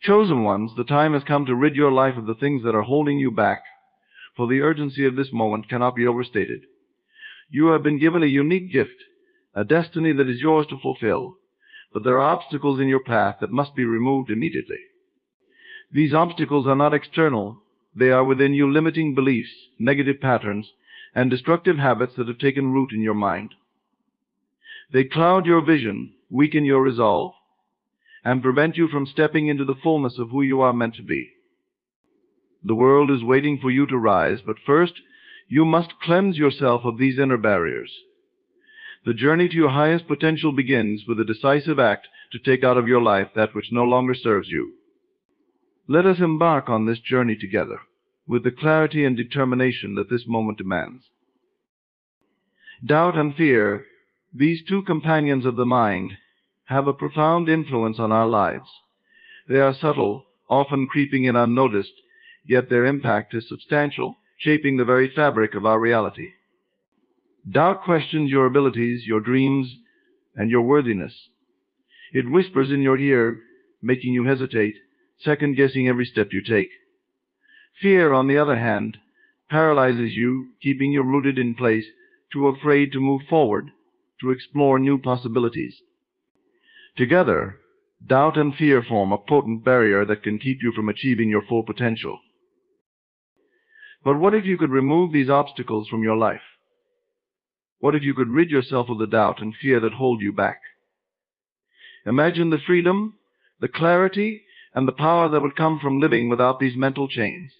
Chosen ones, the time has come to rid your life of the things that are holding you back, for the urgency of this moment cannot be overstated. You have been given a unique gift, a destiny that is yours to fulfill, but there are obstacles in your path that must be removed immediately. These obstacles are not external. They are within you, limiting beliefs, negative patterns, and destructive habits that have taken root in your mind. They cloud your vision, weaken your resolve, and prevent you from stepping into the fullness of who you are meant to be. The world is waiting for you to rise, but first, you must cleanse yourself of these inner barriers. The journey to your highest potential begins with a decisive act to take out of your life that which no longer serves you. Let us embark on this journey together, with the clarity and determination that this moment demands. Doubt and fear, these two companions of the mind, have a profound influence on our lives. They are subtle, often creeping in unnoticed, yet their impact is substantial, shaping the very fabric of our reality. Doubt questions your abilities, your dreams, and your worthiness. It whispers in your ear, making you hesitate, second-guessing every step you take. Fear, on the other hand, paralyzes you, keeping you rooted in place, too afraid to move forward, to explore new possibilities. Together, doubt and fear form a potent barrier that can keep you from achieving your full potential. But what if you could remove these obstacles from your life? What if you could rid yourself of the doubt and fear that hold you back? Imagine the freedom, the clarity, and the power that would come from living without these mental chains.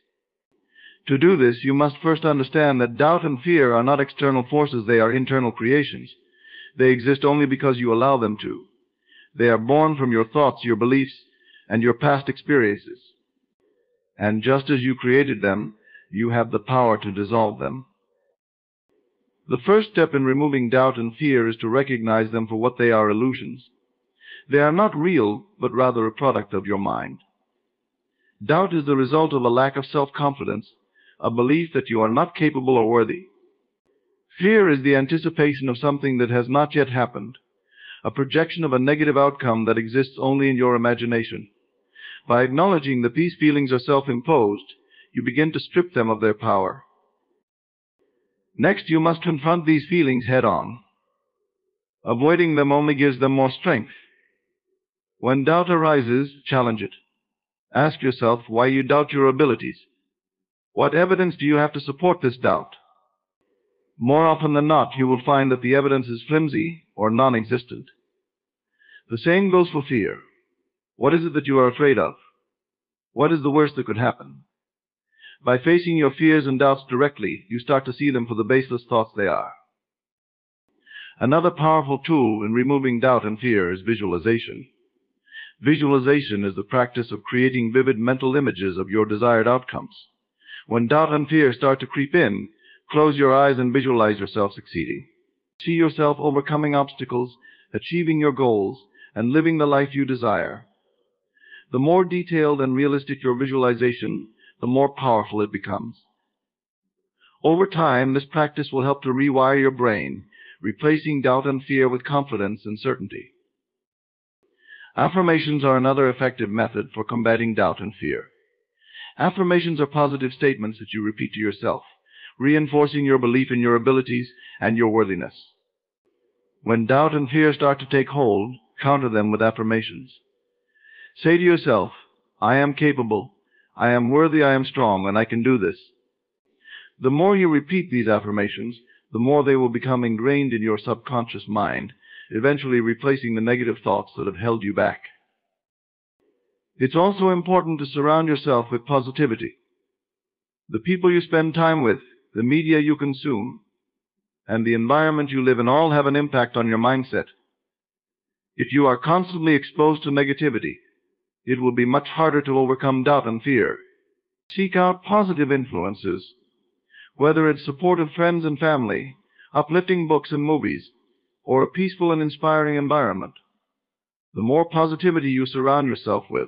To do this, you must first understand that doubt and fear are not external forces, they are internal creations. They exist only because you allow them to. They are born from your thoughts, your beliefs, and your past experiences. And just as you created them, you have the power to dissolve them. The first step in removing doubt and fear is to recognize them for what they are: illusions. They are not real, but rather a product of your mind. Doubt is the result of a lack of self-confidence, a belief that you are not capable or worthy. Fear is the anticipation of something that has not yet happened, a projection of a negative outcome that exists only in your imagination. By acknowledging that these feelings are self-imposed, you begin to strip them of their power. Next, you must confront these feelings head-on. Avoiding them only gives them more strength. When doubt arises, challenge it. Ask yourself why you doubt your abilities. What evidence do you have to support this doubt? More often than not, you will find that the evidence is flimsy or non-existent. The same goes for fear. What is it that you are afraid of? What is the worst that could happen? By facing your fears and doubts directly, you start to see them for the baseless thoughts they are. Another powerful tool in removing doubt and fear is visualization. Visualization is the practice of creating vivid mental images of your desired outcomes. When doubt and fear start to creep in, close your eyes and visualize yourself succeeding. See yourself overcoming obstacles, achieving your goals, and living the life you desire. The more detailed and realistic your visualization, the more powerful it becomes. Over time, this practice will help to rewire your brain, replacing doubt and fear with confidence and certainty. Affirmations are another effective method for combating doubt and fear. Affirmations are positive statements that you repeat to yourself, reinforcing your belief in your abilities and your worthiness. When doubt and fear start to take hold, counter them with affirmations. Say to yourself, I am capable, I am worthy, I am strong, and I can do this. The more you repeat these affirmations, the more they will become ingrained in your subconscious mind, eventually replacing the negative thoughts that have held you back. It's also important to surround yourself with positivity. The people you spend time with, the media you consume, and the environment you live in all have an impact on your mindset. If you are constantly exposed to negativity, it will be much harder to overcome doubt and fear. Seek out positive influences, whether it's supportive friends and family, uplifting books and movies, or a peaceful and inspiring environment. The more positivity you surround yourself with,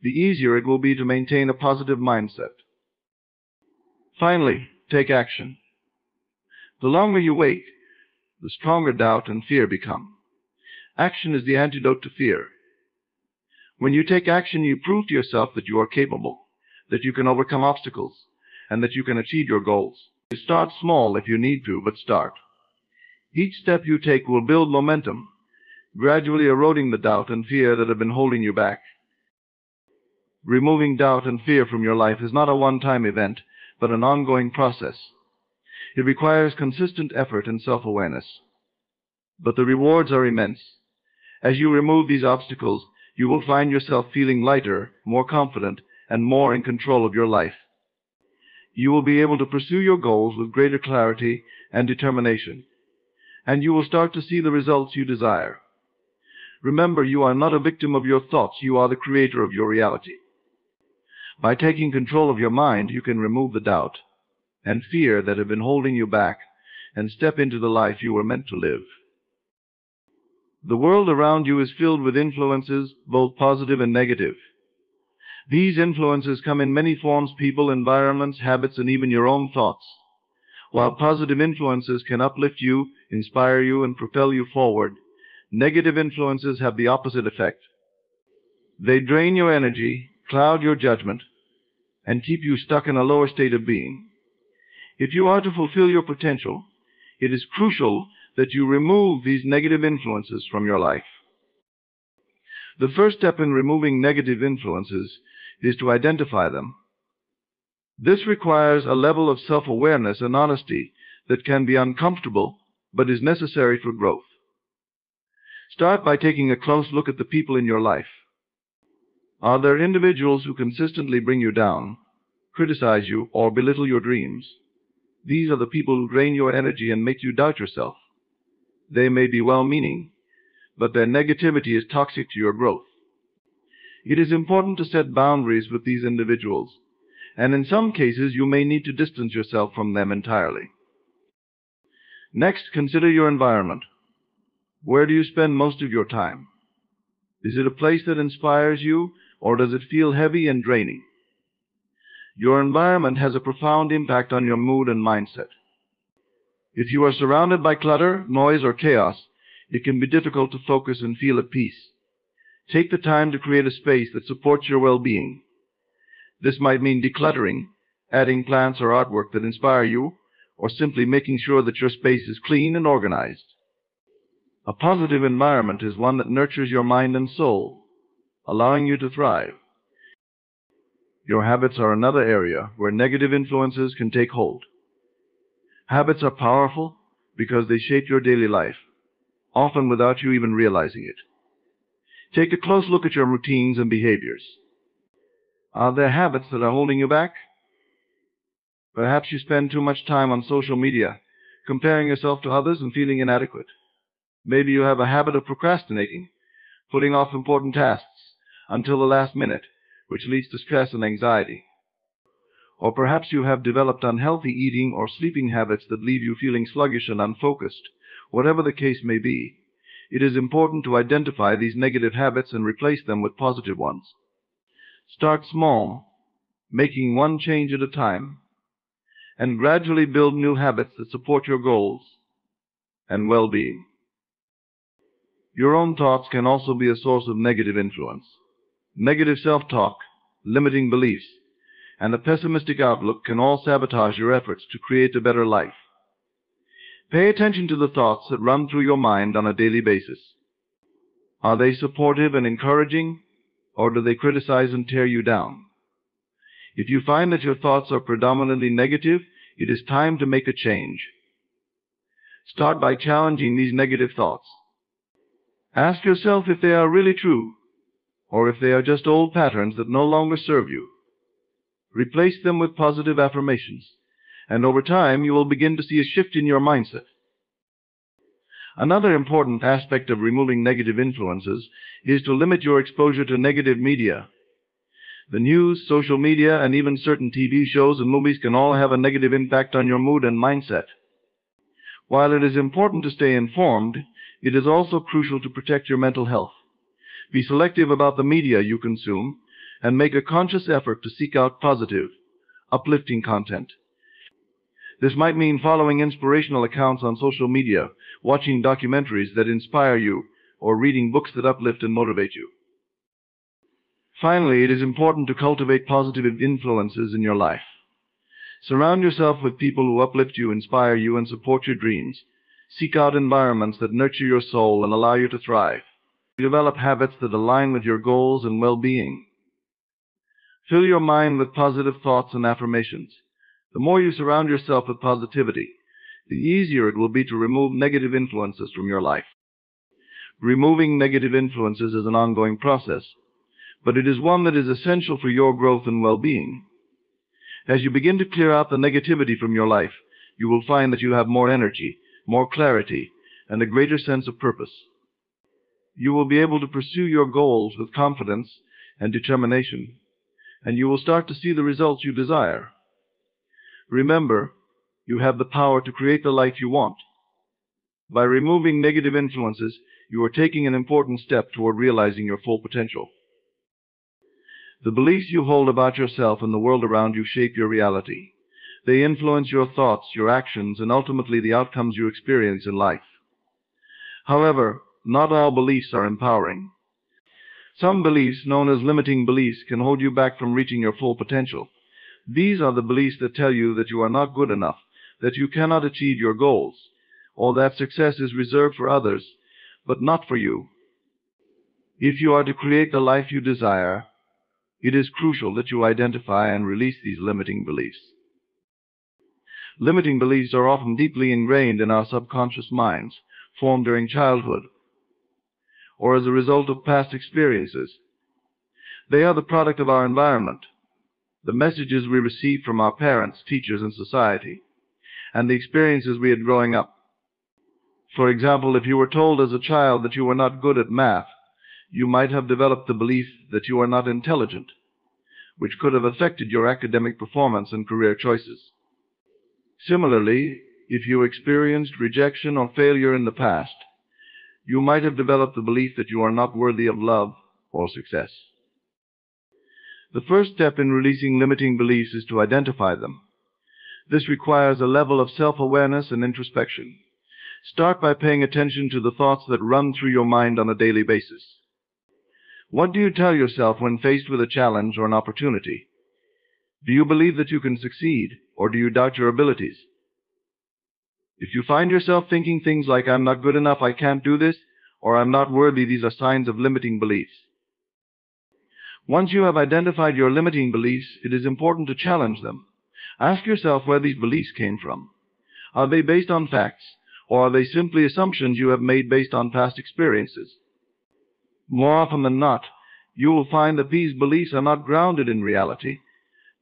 the easier it will be to maintain a positive mindset. Finally, take action. The longer you wait, the stronger doubt and fear become. Action is the antidote to fear. When you take action, you prove to yourself that you are capable, that you can overcome obstacles, and that you can achieve your goals. You start small if you need to, but start. Each step you take will build momentum, gradually eroding the doubt and fear that have been holding you back. Removing doubt and fear from your life is not a one-time event, but an ongoing process. It requires consistent effort and self-awareness. But the rewards are immense. As you remove these obstacles, you will find yourself feeling lighter, more confident, and more in control of your life. You will be able to pursue your goals with greater clarity and determination, and you will start to see the results you desire. Remember, you are not a victim of your thoughts, you are the creator of your reality. By taking control of your mind, you can remove the doubt and fear that have been holding you back and step into the life you were meant to live. The world around you is filled with influences, both positive and negative. These influences come in many forms: people, environments, habits, and even your own thoughts. While positive influences can uplift you, inspire you, and propel you forward, negative influences have the opposite effect. They drain your energy, cloud your judgment, and keep you stuck in a lower state of being. If you are to fulfill your potential, it is crucial that you remove these negative influences from your life. The first step in removing negative influences is to identify them. This requires a level of self-awareness and honesty that can be uncomfortable, but is necessary for growth. Start by taking a close look at the people in your life. Are there individuals who consistently bring you down, criticize you, or belittle your dreams? These are the people who drain your energy and make you doubt yourself. They may be well-meaning, but their negativity is toxic to your growth. It is important to set boundaries with these individuals, and in some cases you may need to distance yourself from them entirely. Next, consider your environment. Where do you spend most of your time? Is it a place that inspires you, or does it feel heavy and draining? Your environment has a profound impact on your mood and mindset. If you are surrounded by clutter, noise, or chaos, it can be difficult to focus and feel at peace. Take the time to create a space that supports your well-being. This might mean decluttering, adding plants or artwork that inspire you, or simply making sure that your space is clean and organized. A positive environment is one that nurtures your mind and soul, allowing you to thrive. Your habits are another area where negative influences can take hold. Habits are powerful because they shape your daily life, often without you even realizing it. Take a close look at your routines and behaviors. Are there habits that are holding you back? Perhaps you spend too much time on social media, comparing yourself to others and feeling inadequate. Maybe you have a habit of procrastinating, putting off important tasks until the last minute, which leads to stress and anxiety. Or perhaps you have developed unhealthy eating or sleeping habits that leave you feeling sluggish and unfocused. Whatever the case may be, it is important to identify these negative habits and replace them with positive ones. Start small, making one change at a time, and gradually build new habits that support your goals and well-being. Your own thoughts can also be a source of negative influence. Negative self-talk, limiting beliefs, and a pessimistic outlook can all sabotage your efforts to create a better life. Pay attention to the thoughts that run through your mind on a daily basis. Are they supportive and encouraging, or do they criticize and tear you down? If you find that your thoughts are predominantly negative, it is time to make a change. Start by challenging these negative thoughts. Ask yourself if they are really true, or if they are just old patterns that no longer serve you. Replace them with positive affirmations, and over time you will begin to see a shift in your mindset. Another important aspect of removing negative influences is to limit your exposure to negative media. The news, social media, and even certain TV shows and movies can all have a negative impact on your mood and mindset. While it is important to stay informed, it is also crucial to protect your mental health. Be selective about the media you consume, and make a conscious effort to seek out positive, uplifting content. This might mean following inspirational accounts on social media, watching documentaries that inspire you, or reading books that uplift and motivate you. Finally, it is important to cultivate positive influences in your life. Surround yourself with people who uplift you, inspire you, and support your dreams. Seek out environments that nurture your soul and allow you to thrive. Develop habits that align with your goals and well-being. Fill your mind with positive thoughts and affirmations. The more you surround yourself with positivity, the easier it will be to remove negative influences from your life. Removing negative influences is an ongoing process, but it is one that is essential for your growth and well-being. As you begin to clear out the negativity from your life, you will find that you have more energy, more clarity, and a greater sense of purpose. You will be able to pursue your goals with confidence and determination, and you will start to see the results you desire. Remember, you have the power to create the life you want. By removing negative influences, you are taking an important step toward realizing your full potential. The beliefs you hold about yourself and the world around you shape your reality. They influence your thoughts, your actions, and ultimately the outcomes you experience in life. However, not all beliefs are empowering. Some beliefs, known as limiting beliefs, can hold you back from reaching your full potential. These are the beliefs that tell you that you are not good enough, that you cannot achieve your goals, or that success is reserved for others, but not for you. If you are to create the life you desire, it is crucial that you identify and release these limiting beliefs. Limiting beliefs are often deeply ingrained in our subconscious minds, formed during childhood, or as a result of past experiences. They are the product of our environment, the messages we receive from our parents, teachers, and society, and the experiences we had growing up. For example, if you were told as a child that you were not good at math, you might have developed the belief that you are not intelligent, which could have affected your academic performance and career choices. Similarly, if you experienced rejection or failure in the past, you might have developed the belief that you are not worthy of love or success. The first step in releasing limiting beliefs is to identify them. This requires a level of self-awareness and introspection. Start by paying attention to the thoughts that run through your mind on a daily basis. What do you tell yourself when faced with a challenge or an opportunity? Do you believe that you can succeed, or do you doubt your abilities? If you find yourself thinking things like, "I'm not good enough, I can't do this," or "I'm not worthy," these are signs of limiting beliefs. Once you have identified your limiting beliefs, it is important to challenge them. Ask yourself where these beliefs came from. Are they based on facts, or are they simply assumptions you have made based on past experiences? More often than not, you will find that these beliefs are not grounded in reality,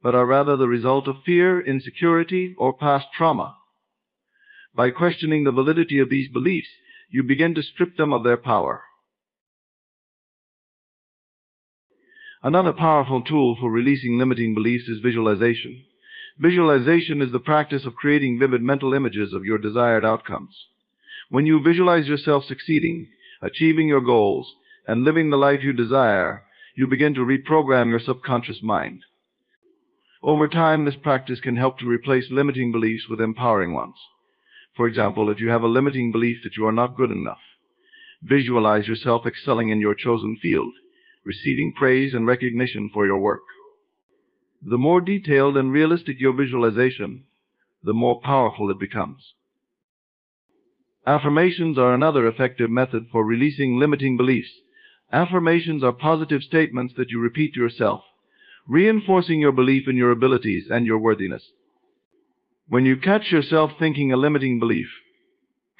but are rather the result of fear, insecurity, or past trauma. By questioning the validity of these beliefs, you begin to strip them of their power. Another powerful tool for releasing limiting beliefs is visualization. Visualization is the practice of creating vivid mental images of your desired outcomes. When you visualize yourself succeeding, achieving your goals, and living the life you desire, you begin to reprogram your subconscious mind. Over time, this practice can help to replace limiting beliefs with empowering ones. For example, if you have a limiting belief that you are not good enough, visualize yourself excelling in your chosen field, receiving praise and recognition for your work. The more detailed and realistic your visualization, the more powerful it becomes. Affirmations are another effective method for releasing limiting beliefs. Affirmations are positive statements that you repeat to yourself, reinforcing your belief in your abilities and your worthiness. When you catch yourself thinking a limiting belief,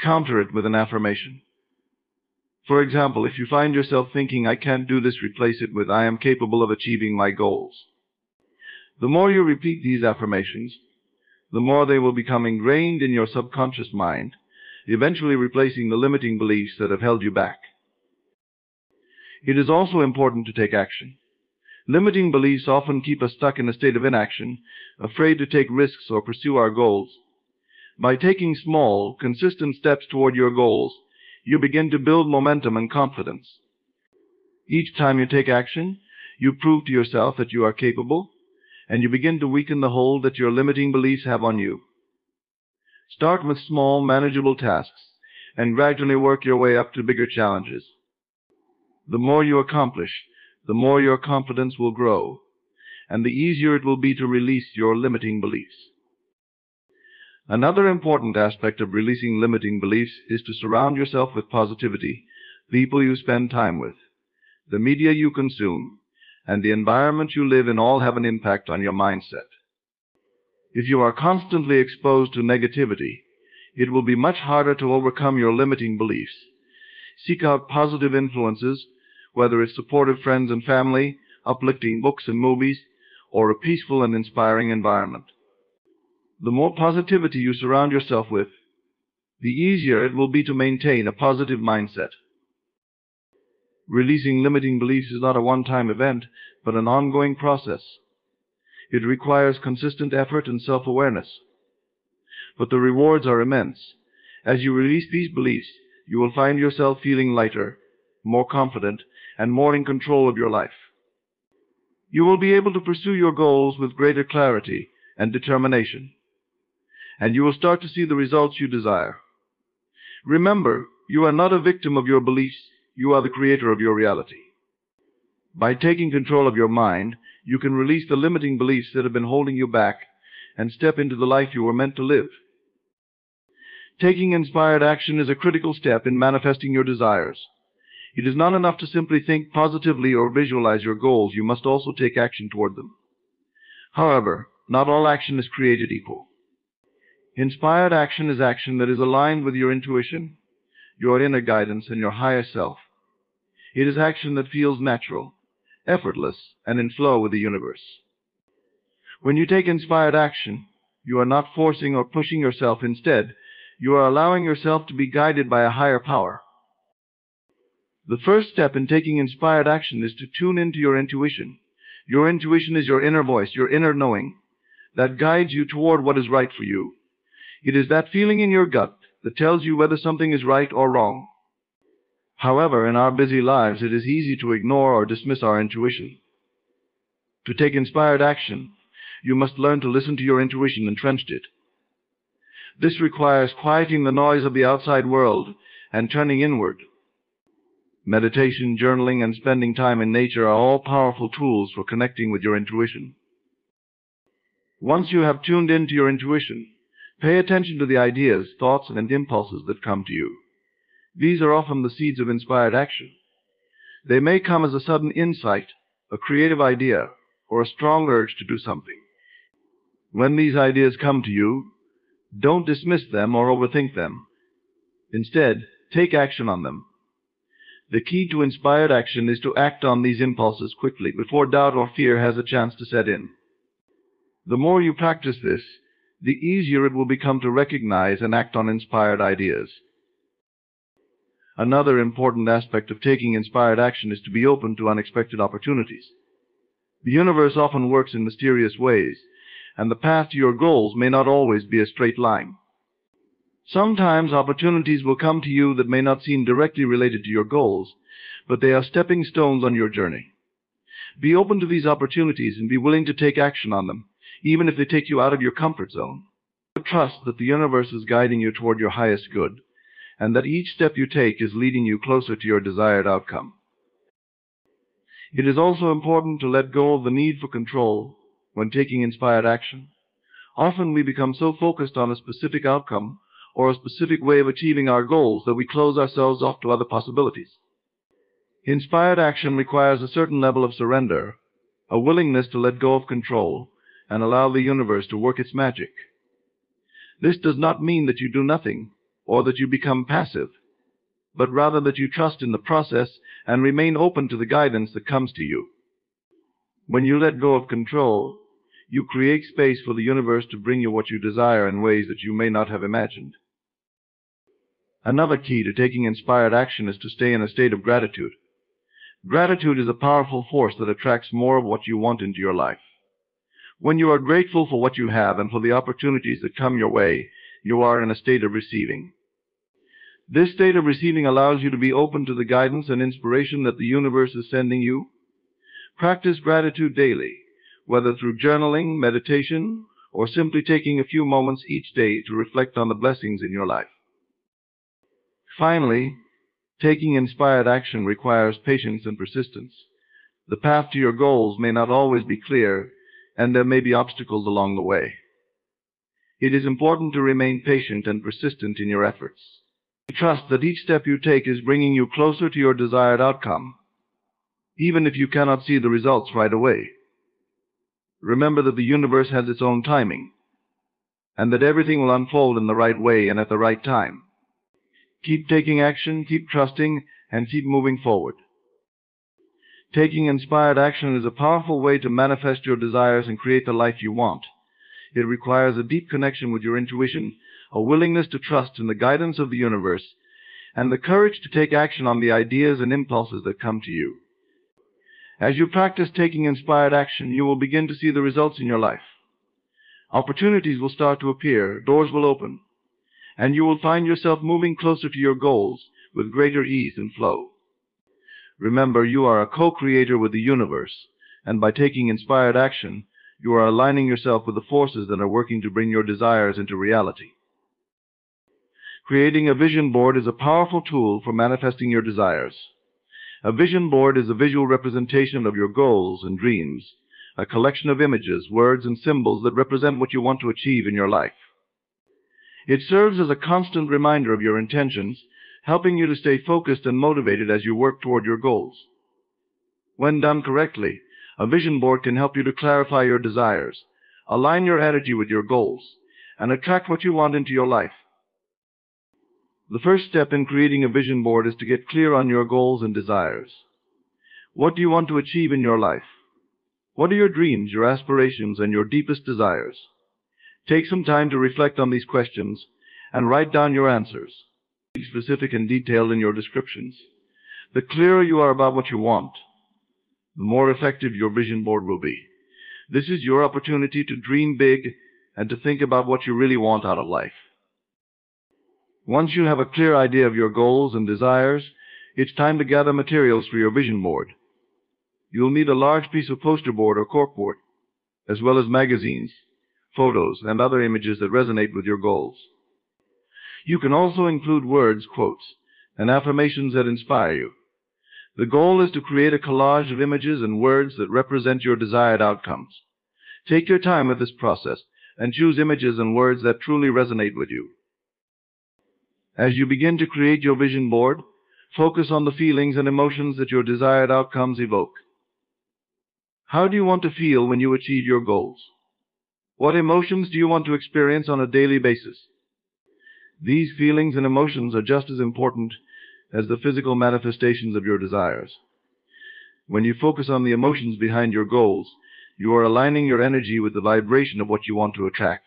counter it with an affirmation. For example, if you find yourself thinking, "I can't do this," replace it with, "I am capable of achieving my goals." The more you repeat these affirmations, the more they will become ingrained in your subconscious mind, eventually replacing the limiting beliefs that have held you back. It is also important to take action. Limiting beliefs often keep us stuck in a state of inaction, afraid to take risks or pursue our goals. By taking small, consistent steps toward your goals, you begin to build momentum and confidence. Each time you take action, you prove to yourself that you are capable, and you begin to weaken the hold that your limiting beliefs have on you. Start with small, manageable tasks, and gradually work your way up to bigger challenges. The more you accomplish, the more your confidence will grow, and the easier it will be to release your limiting beliefs. Another important aspect of releasing limiting beliefs is to surround yourself with positivity, people you spend time with, the media you consume, and the environment you live in all have an impact on your mindset. If you are constantly exposed to negativity, it will be much harder to overcome your limiting beliefs. Seek out positive influences, whether it's supportive friends and family, uplifting books and movies, or a peaceful and inspiring environment. The more positivity you surround yourself with, the easier it will be to maintain a positive mindset. Releasing limiting beliefs is not a one-time event, but an ongoing process. It requires consistent effort and self-awareness. But the rewards are immense. As you release these beliefs, you will find yourself feeling lighter, more confident, and more in control of your life. You will be able to pursue your goals with greater clarity and determination, and you will start to see the results you desire. Remember, you are not a victim of your beliefs, you are the creator of your reality. By taking control of your mind, you can release the limiting beliefs that have been holding you back and step into the life you were meant to live. Taking inspired action is a critical step in manifesting your desires. It is not enough to simply think positively or visualize your goals, you must also take action toward them. However, not all action is created equal. Inspired action is action that is aligned with your intuition, your inner guidance, and your higher self. It is action that feels natural, effortless, and in flow with the universe. When you take inspired action, you are not forcing or pushing yourself. Instead, you are allowing yourself to be guided by a higher power. The first step in taking inspired action is to tune into your intuition. Your intuition is your inner voice, your inner knowing, that guides you toward what is right for you. It is that feeling in your gut that tells you whether something is right or wrong. However, in our busy lives, it is easy to ignore or dismiss our intuition. To take inspired action, you must learn to listen to your intuition and trust it. This requires quieting the noise of the outside world and turning inward. Meditation, journaling, and spending time in nature are all powerful tools for connecting with your intuition. Once you have tuned into your intuition, pay attention to the ideas, thoughts, and impulses that come to you. These are often the seeds of inspired action. They may come as a sudden insight, a creative idea, or a strong urge to do something. When these ideas come to you, don't dismiss them or overthink them. Instead, take action on them. The key to inspired action is to act on these impulses quickly, before doubt or fear has a chance to set in. The more you practice this, the easier it will become to recognize and act on inspired ideas. Another important aspect of taking inspired action is to be open to unexpected opportunities. The universe often works in mysterious ways, and the path to your goals may not always be a straight line. Sometimes opportunities will come to you that may not seem directly related to your goals, but they are stepping stones on your journey. Be open to these opportunities and be willing to take action on them, even if they take you out of your comfort zone. Trust that the universe is guiding you toward your highest good, and that each step you take is leading you closer to your desired outcome. It is also important to let go of the need for control when taking inspired action. Often we become so focused on a specific outcome or a specific way of achieving our goals that we close ourselves off to other possibilities. Inspired action requires a certain level of surrender, a willingness to let go of control and allow the universe to work its magic. This does not mean that you do nothing or that you become passive, but rather that you trust in the process and remain open to the guidance that comes to you. When you let go of control, you create space for the universe to bring you what you desire in ways that you may not have imagined. Another key to taking inspired action is to stay in a state of gratitude. Gratitude is a powerful force that attracts more of what you want into your life. When you are grateful for what you have and for the opportunities that come your way, you are in a state of receiving. This state of receiving allows you to be open to the guidance and inspiration that the universe is sending you. Practice gratitude daily, whether through journaling, meditation, or simply taking a few moments each day to reflect on the blessings in your life. Finally, taking inspired action requires patience and persistence. The path to your goals may not always be clear, and there may be obstacles along the way. It is important to remain patient and persistent in your efforts. Trust that each step you take is bringing you closer to your desired outcome, even if you cannot see the results right away. Remember that the universe has its own timing, and that everything will unfold in the right way and at the right time. Keep taking action, keep trusting, and keep moving forward. Taking inspired action is a powerful way to manifest your desires and create the life you want. It requires a deep connection with your intuition, a willingness to trust in the guidance of the universe, and the courage to take action on the ideas and impulses that come to you. As you practice taking inspired action, you will begin to see the results in your life. Opportunities will start to appear, doors will open, and you will find yourself moving closer to your goals with greater ease and flow. Remember, you are a co-creator with the universe, and by taking inspired action, you are aligning yourself with the forces that are working to bring your desires into reality. Creating a vision board is a powerful tool for manifesting your desires. A vision board is a visual representation of your goals and dreams, a collection of images, words, and symbols that represent what you want to achieve in your life. It serves as a constant reminder of your intentions, helping you to stay focused and motivated as you work toward your goals. When done correctly, a vision board can help you to clarify your desires, align your energy with your goals, and attract what you want into your life. The first step in creating a vision board is to get clear on your goals and desires. What do you want to achieve in your life? What are your dreams, your aspirations, and your deepest desires? Take some time to reflect on these questions and write down your answers. Be specific and detailed in your descriptions. The clearer you are about what you want, the more effective your vision board will be. This is your opportunity to dream big and to think about what you really want out of life. Once you have a clear idea of your goals and desires, it's time to gather materials for your vision board. You'll need a large piece of poster board or corkboard, as well as magazines, photos, and other images that resonate with your goals. You can also include words, quotes, and affirmations that inspire you. The goal is to create a collage of images and words that represent your desired outcomes. Take your time with this process and choose images and words that truly resonate with you. As you begin to create your vision board, focus on the feelings and emotions that your desired outcomes evoke. How do you want to feel when you achieve your goals? What emotions do you want to experience on a daily basis? These feelings and emotions are just as important as the physical manifestations of your desires. When you focus on the emotions behind your goals, you are aligning your energy with the vibration of what you want to attract.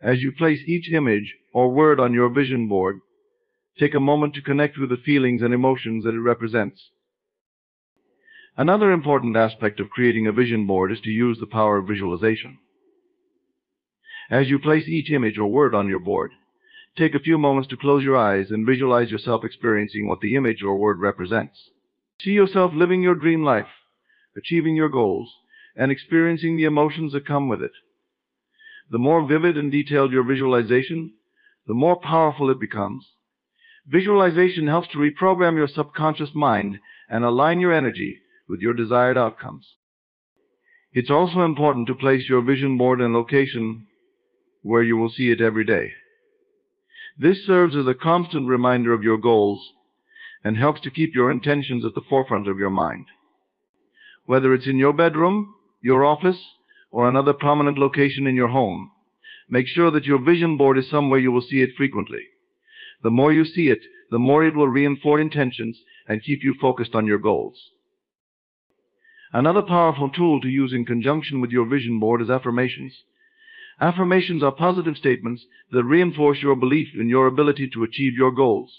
As you place each image or word on your vision board, take a moment to connect with the feelings and emotions that it represents. Another important aspect of creating a vision board is to use the power of visualization. As you place each image or word on your board, take a few moments to close your eyes and visualize yourself experiencing what the image or word represents. See yourself living your dream life, achieving your goals, and experiencing the emotions that come with it. The more vivid and detailed your visualization, the more powerful it becomes. Visualization helps to reprogram your subconscious mind and align your energy with your desired outcomes. It's also important to place your vision board in a location where you will see it every day. This serves as a constant reminder of your goals and helps to keep your intentions at the forefront of your mind. Whether it's in your bedroom, your office, or another prominent location in your home, make sure that your vision board is somewhere you will see it frequently. The more you see it, the more it will reinforce intentions and keep you focused on your goals. Another powerful tool to use in conjunction with your vision board is affirmations. Affirmations are positive statements that reinforce your belief in your ability to achieve your goals.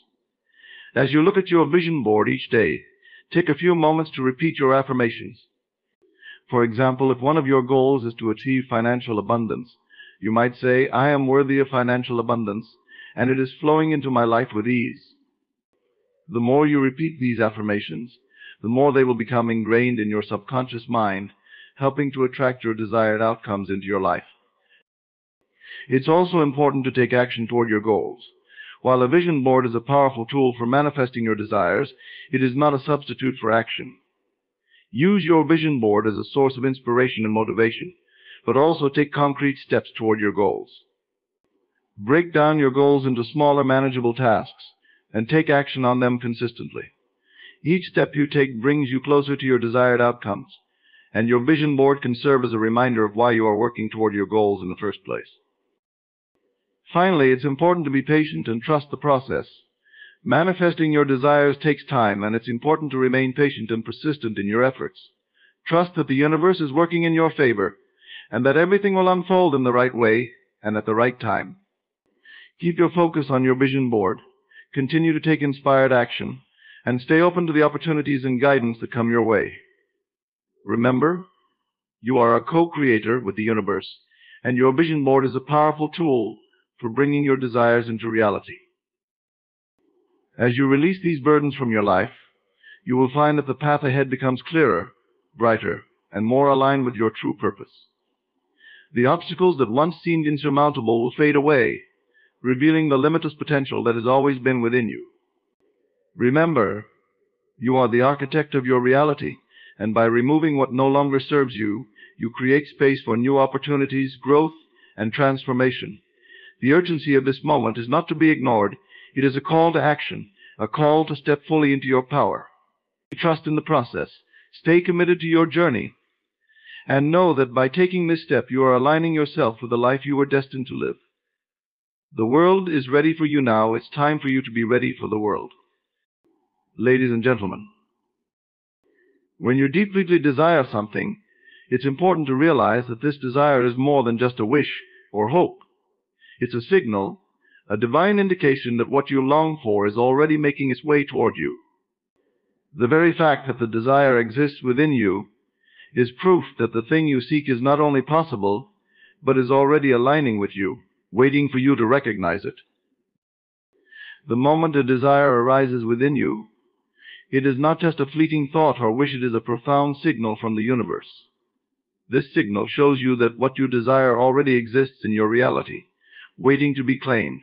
As you look at your vision board each day, take a few moments to repeat your affirmations. For example, if one of your goals is to achieve financial abundance, you might say, "I am worthy of financial abundance, and it is flowing into my life with ease." The more you repeat these affirmations, the more they will become ingrained in your subconscious mind, helping to attract your desired outcomes into your life. It's also important to take action toward your goals. While a vision board is a powerful tool for manifesting your desires, it is not a substitute for action. Use your vision board as a source of inspiration and motivation, but also take concrete steps toward your goals. Break down your goals into smaller, manageable tasks and take action on them consistently. Each step you take brings you closer to your desired outcomes, and your vision board can serve as a reminder of why you are working toward your goals in the first place. Finally, it's important to be patient and trust the process. Manifesting your desires takes time, and it's important to remain patient and persistent in your efforts. Trust that the universe is working in your favor, and that everything will unfold in the right way and at the right time. Keep your focus on your vision board, continue to take inspired action, and stay open to the opportunities and guidance that come your way. Remember, you are a co-creator with the universe, and your vision board is a powerful tool for bringing your desires into reality. As you release these burdens from your life, you will find that the path ahead becomes clearer, brighter, and more aligned with your true purpose. The obstacles that once seemed insurmountable will fade away, revealing the limitless potential that has always been within you. Remember, you are the architect of your reality, and by removing what no longer serves you, you create space for new opportunities, growth, and transformation. The urgency of this moment is not to be ignored. It is a call to action, a call to step fully into your power. Trust in the process. Stay committed to your journey, and know that by taking this step, you are aligning yourself with the life you were destined to live. The world is ready for you now. It's time for you to be ready for the world. Ladies and gentlemen, when you deeply desire something, it's important to realize that this desire is more than just a wish or hope. It's a signal, a divine indication that what you long for is already making its way toward you. The very fact that the desire exists within you is proof that the thing you seek is not only possible, but is already aligning with you, waiting for you to recognize it. The moment a desire arises within you, it is not just a fleeting thought or wish, it is a profound signal from the universe. This signal shows you that what you desire already exists in your reality, waiting to be claimed.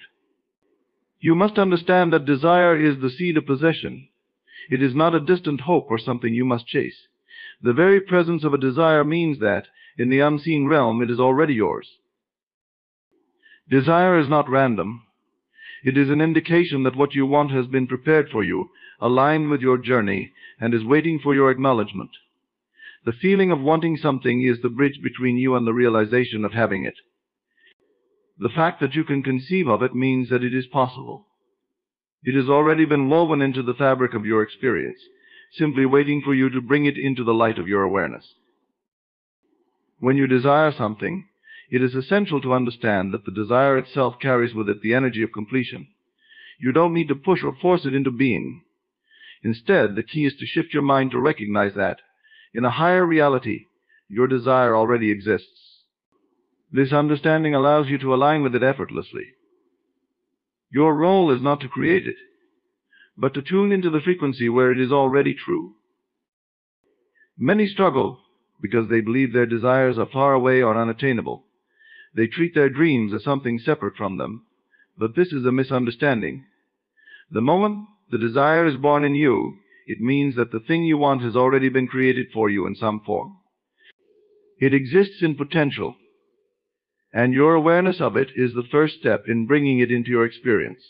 You must understand that desire is the seed of possession. It is not a distant hope or something you must chase. The very presence of a desire means that, in the unseen realm, it is already yours. Desire is not random. It is an indication that what you want has been prepared for you, aligned with your journey, and is waiting for your acknowledgement. The feeling of wanting something is the bridge between you and the realization of having it. The fact that you can conceive of it means that it is possible. It has already been woven into the fabric of your experience, simply waiting for you to bring it into the light of your awareness. When you desire something, it is essential to understand that the desire itself carries with it the energy of completion. You don't need to push or force it into being. Instead, the key is to shift your mind to recognize that, in a higher reality, your desire already exists. This understanding allows you to align with it effortlessly. Your role is not to create it, but to tune into the frequency where it is already true. Many struggle because they believe their desires are far away or unattainable. They treat their dreams as something separate from them, but this is a misunderstanding. The moment the desire is born in you, it means that the thing you want has already been created for you in some form. It exists in potential, and your awareness of it is the first step in bringing it into your experience.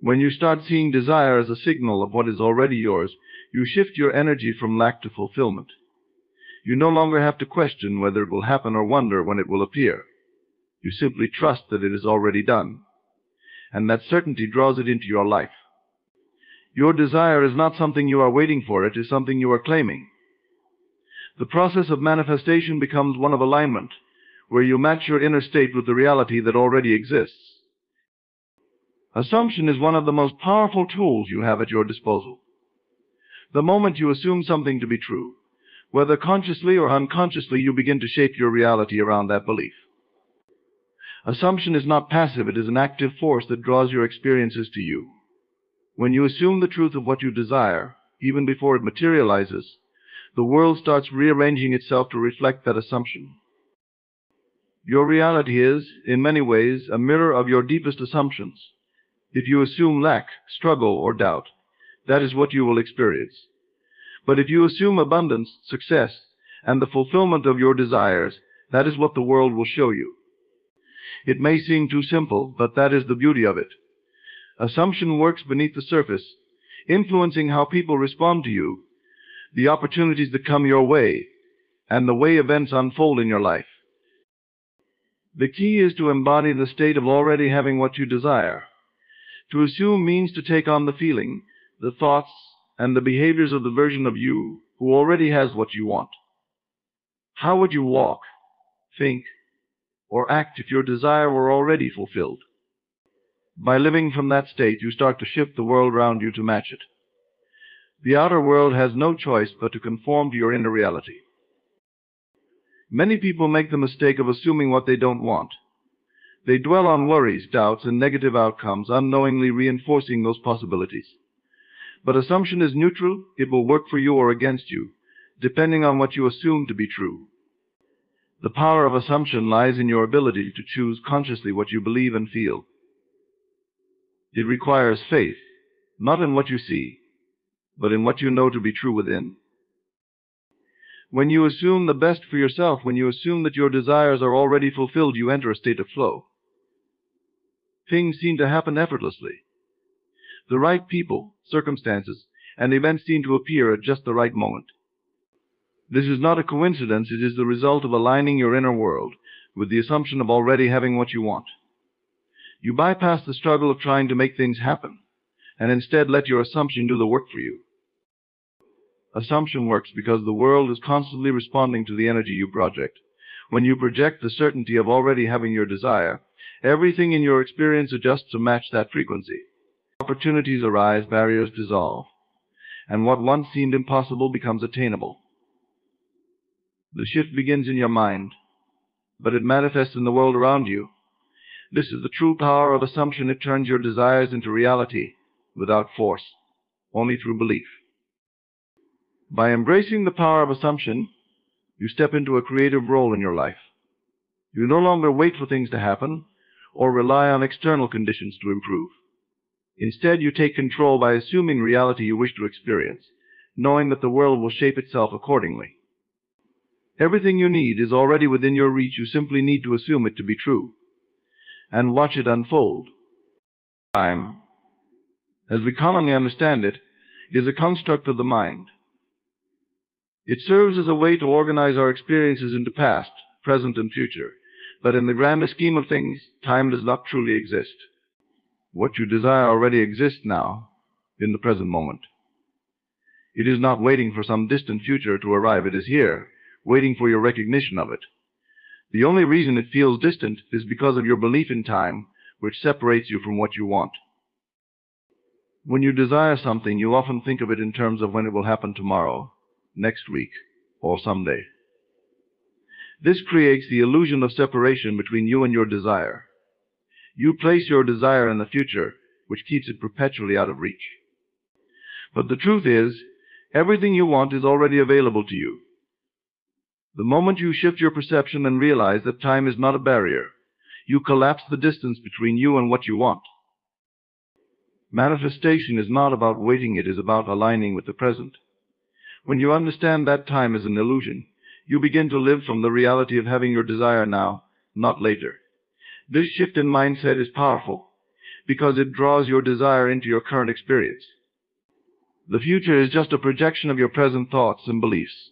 When you start seeing desire as a signal of what is already yours, you shift your energy from lack to fulfillment. You no longer have to question whether it will happen or wonder when it will appear. You simply trust that it is already done, and that certainty draws it into your life. Your desire is not something you are waiting for, it is something you are claiming. The process of manifestation becomes one of alignment, where you match your inner state with the reality that already exists. Assumption is one of the most powerful tools you have at your disposal. The moment you assume something to be true, whether consciously or unconsciously, you begin to shape your reality around that belief. Assumption is not passive, it is an active force that draws your experiences to you. When you assume the truth of what you desire, even before it materializes, the world starts rearranging itself to reflect that assumption. Your reality is, in many ways, a mirror of your deepest assumptions. If you assume lack, struggle, or doubt, that is what you will experience. But if you assume abundance, success, and the fulfillment of your desires, that is what the world will show you. It may seem too simple, but that is the beauty of it. Assumption works beneath the surface, influencing how people respond to you, the opportunities that come your way, and the way events unfold in your life. The key is to embody the state of already having what you desire. To assume means to take on the feeling, the thoughts, and the behaviors of the version of you who already has what you want. How would you walk, think, or act if your desire were already fulfilled? By living from that state, you start to shift the world around you to match it. The outer world has no choice but to conform to your inner reality. Many people make the mistake of assuming what they don't want. They dwell on worries, doubts, and negative outcomes, unknowingly reinforcing those possibilities. But assumption is neutral. It will work for you or against you, depending on what you assume to be true. The power of assumption lies in your ability to choose consciously what you believe and feel. It requires faith, not in what you see, but in what you know to be true within. When you assume the best for yourself, when you assume that your desires are already fulfilled, you enter a state of flow. Things seem to happen effortlessly. The right people, circumstances, and events seem to appear at just the right moment. This is not a coincidence. It is the result of aligning your inner world with the assumption of already having what you want. You bypass the struggle of trying to make things happen, and instead let your assumption do the work for you. Assumption works because the world is constantly responding to the energy you project. When you project the certainty of already having your desire, everything in your experience adjusts to match that frequency. Opportunities arise, barriers dissolve, and what once seemed impossible becomes attainable. The shift begins in your mind, but it manifests in the world around you. This is the true power of assumption. It turns your desires into reality without force, only through belief. By embracing the power of assumption, you step into a creative role in your life. You no longer wait for things to happen or rely on external conditions to improve. Instead, you take control by assuming reality you wish to experience, knowing that the world will shape itself accordingly. Everything you need is already within your reach. You simply need to assume it to be true and watch it unfold. Time, as we commonly understand it, is a construct of the mind. It serves as a way to organize our experiences into past, present, and future. But in the grander scheme of things, time does not truly exist. What you desire already exists now, in the present moment. It is not waiting for some distant future to arrive. It is here, waiting for your recognition of it. The only reason it feels distant is because of your belief in time, which separates you from what you want. When you desire something, you often think of it in terms of when it will happen tomorrow, next week, or someday. This creates the illusion of separation between you and your desire. You place your desire in the future, which keeps it perpetually out of reach. But the truth is, everything you want is already available to you. The moment you shift your perception and realize that time is not a barrier, you collapse the distance between you and what you want. Manifestation is not about waiting, it is about aligning with the present. When you understand that time is an illusion, you begin to live from the reality of having your desire now, not later. This shift in mindset is powerful because it draws your desire into your current experience. The future is just a projection of your present thoughts and beliefs.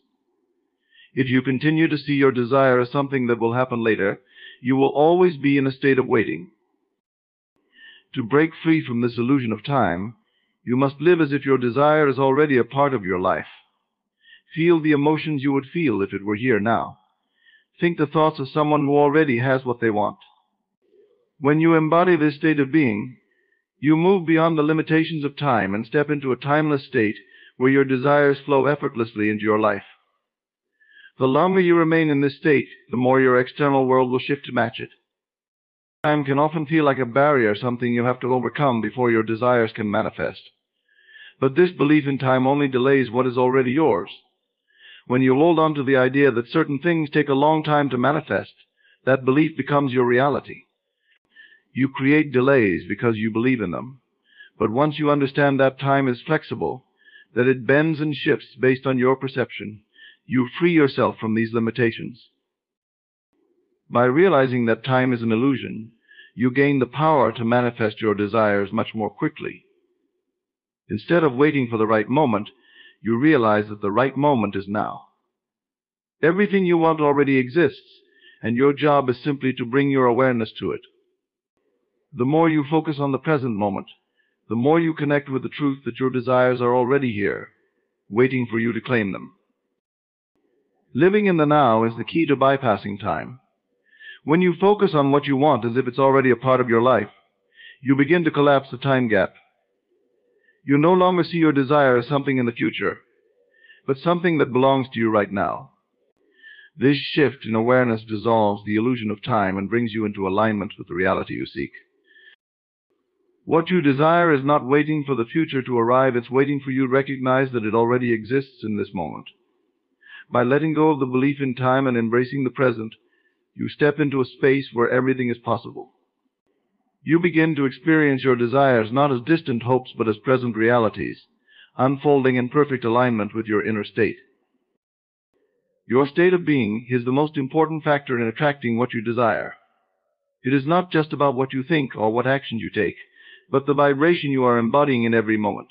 If you continue to see your desire as something that will happen later, you will always be in a state of waiting. To break free from this illusion of time, you must live as if your desire is already a part of your life. Feel the emotions you would feel if it were here now. Think the thoughts of someone who already has what they want. When you embody this state of being, you move beyond the limitations of time and step into a timeless state where your desires flow effortlessly into your life. The longer you remain in this state, the more your external world will shift to match it. Time can often feel like a barrier, something you have to overcome before your desires can manifest. But this belief in time only delays what is already yours. When you hold on to the idea that certain things take a long time to manifest, that belief becomes your reality. You create delays because you believe in them. But once you understand that time is flexible, that it bends and shifts based on your perception, you free yourself from these limitations. By realizing that time is an illusion, you gain the power to manifest your desires much more quickly. Instead of waiting for the right moment, you realize that the right moment is now. Everything you want already exists, and your job is simply to bring your awareness to it. The more you focus on the present moment, the more you connect with the truth that your desires are already here, waiting for you to claim them. Living in the now is the key to bypassing time. When you focus on what you want as if it's already a part of your life, you begin to collapse the time gap. You no longer see your desire as something in the future, but something that belongs to you right now. This shift in awareness dissolves the illusion of time and brings you into alignment with the reality you seek. What you desire is not waiting for the future to arrive, it's waiting for you to recognize that it already exists in this moment. By letting go of the belief in time and embracing the present, you step into a space where everything is possible. You begin to experience your desires not as distant hopes but as present realities, unfolding in perfect alignment with your inner state. Your state of being is the most important factor in attracting what you desire. It is not just about what you think or what actions you take, but the vibration you are embodying in every moment.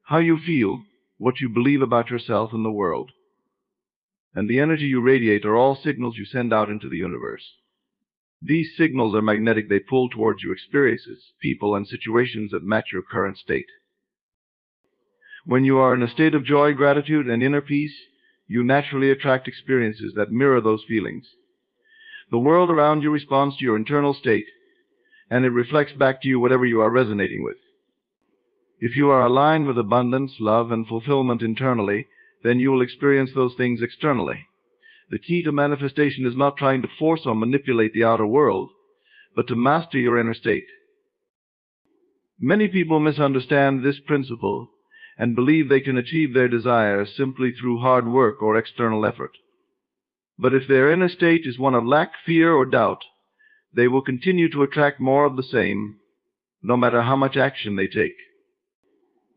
How you feel, what you believe about yourself and the world, and the energy you radiate are all signals you send out into the universe. These signals are magnetic. They pull towards you experiences, people, and situations that match your current state. When you are in a state of joy, gratitude, and inner peace, you naturally attract experiences that mirror those feelings. The world around you responds to your internal state, and it reflects back to you whatever you are resonating with. If you are aligned with abundance, love, and fulfillment internally, then you will experience those things externally. The key to manifestation is not trying to force or manipulate the outer world, but to master your inner state. Many people misunderstand this principle and believe they can achieve their desires simply through hard work or external effort. But if their inner state is one of lack, fear, or doubt, they will continue to attract more of the same, no matter how much action they take.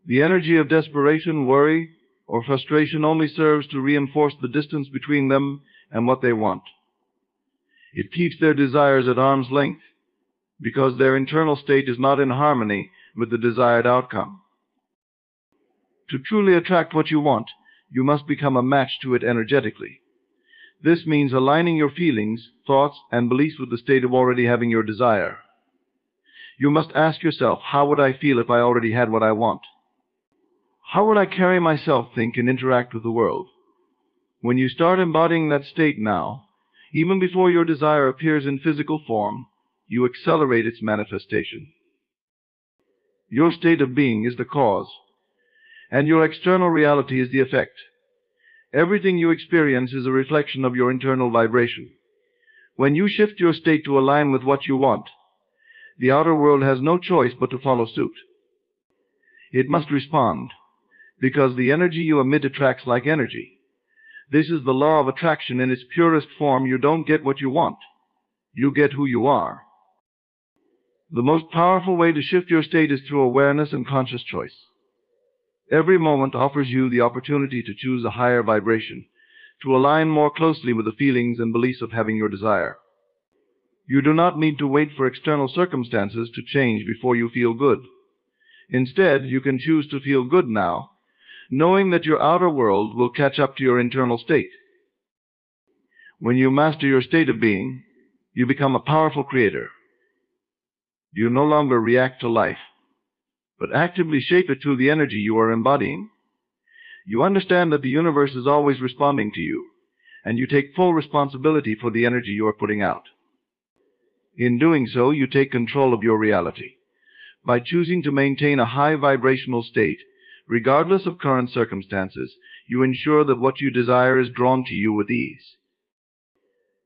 The energy of desperation, worry, or frustration only serves to reinforce the distance between them and what they want. It keeps their desires at arm's length because their internal state is not in harmony with the desired outcome. To truly attract what you want, you must become a match to it energetically. This means aligning your feelings, thoughts, and beliefs with the state of already having your desire. You must ask yourself, how would I feel if I already had what I want? How would I carry myself, think, and interact with the world? When you start embodying that state now, even before your desire appears in physical form, you accelerate its manifestation. Your state of being is the cause, and your external reality is the effect. Everything you experience is a reflection of your internal vibration. When you shift your state to align with what you want, the outer world has no choice but to follow suit. It must respond, because the energy you emit attracts like energy. This is the law of attraction in its purest form. You don't get what you want. You get who you are. The most powerful way to shift your state is through awareness and conscious choice. Every moment offers you the opportunity to choose a higher vibration, to align more closely with the feelings and beliefs of having your desire. You do not need to wait for external circumstances to change before you feel good. Instead, you can choose to feel good now, knowing that your outer world will catch up to your internal state. When you master your state of being, you become a powerful creator. You no longer react to life, but actively shape it through the energy you are embodying. You understand that the universe is always responding to you, and you take full responsibility for the energy you are putting out. In doing so, you take control of your reality. By choosing to maintain a high vibrational state, regardless of current circumstances, you ensure that what you desire is drawn to you with ease.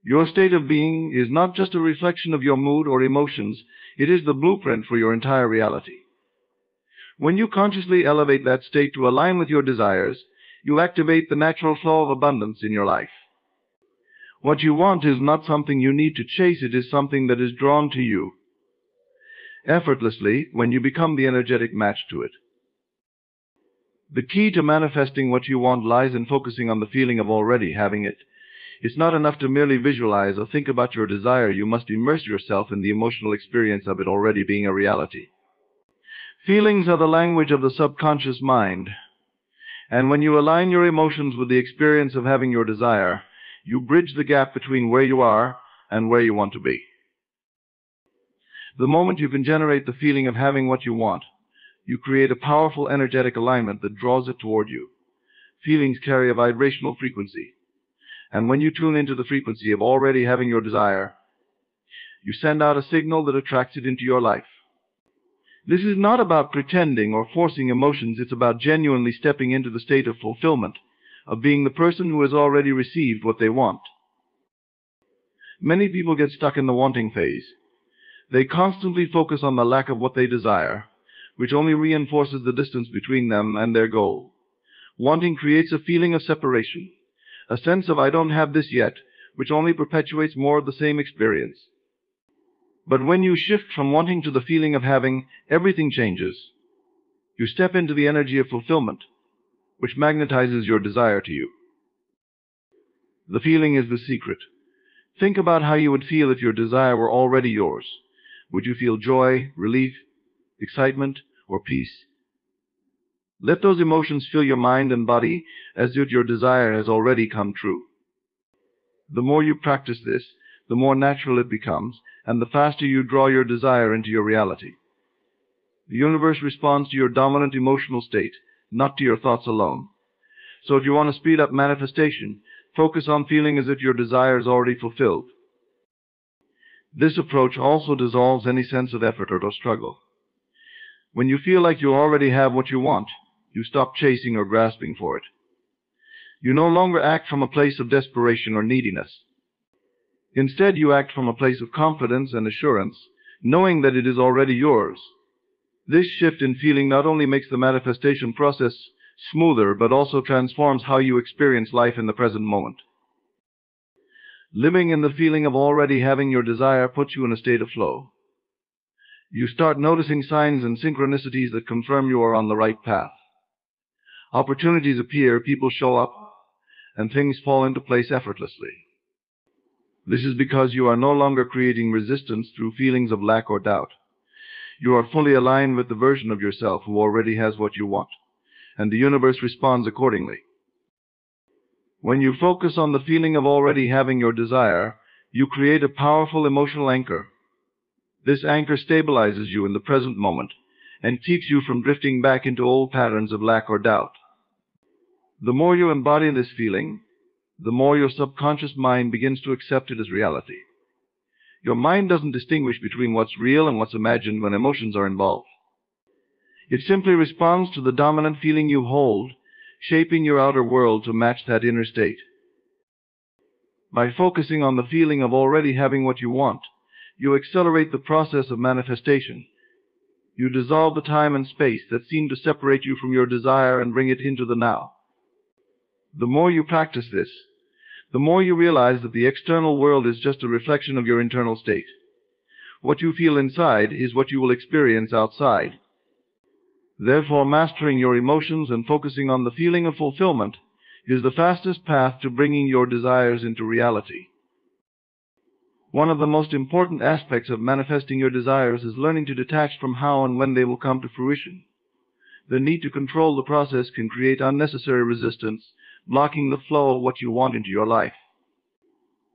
Your state of being is not just a reflection of your mood or emotions, it is the blueprint for your entire reality. When you consciously elevate that state to align with your desires, you activate the natural flow of abundance in your life. What you want is not something you need to chase, it is something that is drawn to you effortlessly when you become the energetic match to it. The key to manifesting what you want lies in focusing on the feeling of already having it. It's not enough to merely visualize or think about your desire. You must immerse yourself in the emotional experience of it already being a reality. Feelings are the language of the subconscious mind, and when you align your emotions with the experience of having your desire, you bridge the gap between where you are and where you want to be. The moment you can generate the feeling of having what you want, you create a powerful energetic alignment that draws it toward you. Feelings carry a vibrational frequency, and when you tune into the frequency of already having your desire, you send out a signal that attracts it into your life. This is not about pretending or forcing emotions. It's about genuinely stepping into the state of fulfillment, of being the person who has already received what they want. Many people get stuck in the wanting phase. They constantly focus on the lack of what they desire, which only reinforces the distance between them and their goal. Wanting creates a feeling of separation, a sense of "I don't have this yet," which only perpetuates more of the same experience. But when you shift from wanting to the feeling of having, everything changes. You step into the energy of fulfillment, which magnetizes your desire to you. The feeling is the secret. Think about how you would feel if your desire were already yours. Would you feel joy, relief, excitement, or peace? Let those emotions fill your mind and body as if your desire has already come true. The more you practice this, the more natural it becomes, and the faster you draw your desire into your reality. The universe responds to your dominant emotional state, not to your thoughts alone. So if you want to speed up manifestation, focus on feeling as if your desire is already fulfilled. This approach also dissolves any sense of effort or struggle. When you feel like you already have what you want, you stop chasing or grasping for it. You no longer act from a place of desperation or neediness. Instead, you act from a place of confidence and assurance, knowing that it is already yours. This shift in feeling not only makes the manifestation process smoother, but also transforms how you experience life in the present moment. Living in the feeling of already having your desire puts you in a state of flow. You start noticing signs and synchronicities that confirm you are on the right path. Opportunities appear, people show up, and things fall into place effortlessly. This is because you are no longer creating resistance through feelings of lack or doubt. You are fully aligned with the version of yourself who already has what you want, and the universe responds accordingly. When you focus on the feeling of already having your desire, you create a powerful emotional anchor. This anchor stabilizes you in the present moment and keeps you from drifting back into old patterns of lack or doubt. The more you embody this feeling, the more your subconscious mind begins to accept it as reality. Your mind doesn't distinguish between what's real and what's imagined when emotions are involved. It simply responds to the dominant feeling you hold, shaping your outer world to match that inner state. By focusing on the feeling of already having what you want, you accelerate the process of manifestation. You dissolve the time and space that seem to separate you from your desire and bring it into the now. The more you practice this, the more you realize that the external world is just a reflection of your internal state. What you feel inside is what you will experience outside. Therefore, mastering your emotions and focusing on the feeling of fulfillment is the fastest path to bringing your desires into reality. One of the most important aspects of manifesting your desires is learning to detach from how and when they will come to fruition. The need to control the process can create unnecessary resistance, blocking the flow of what you want into your life.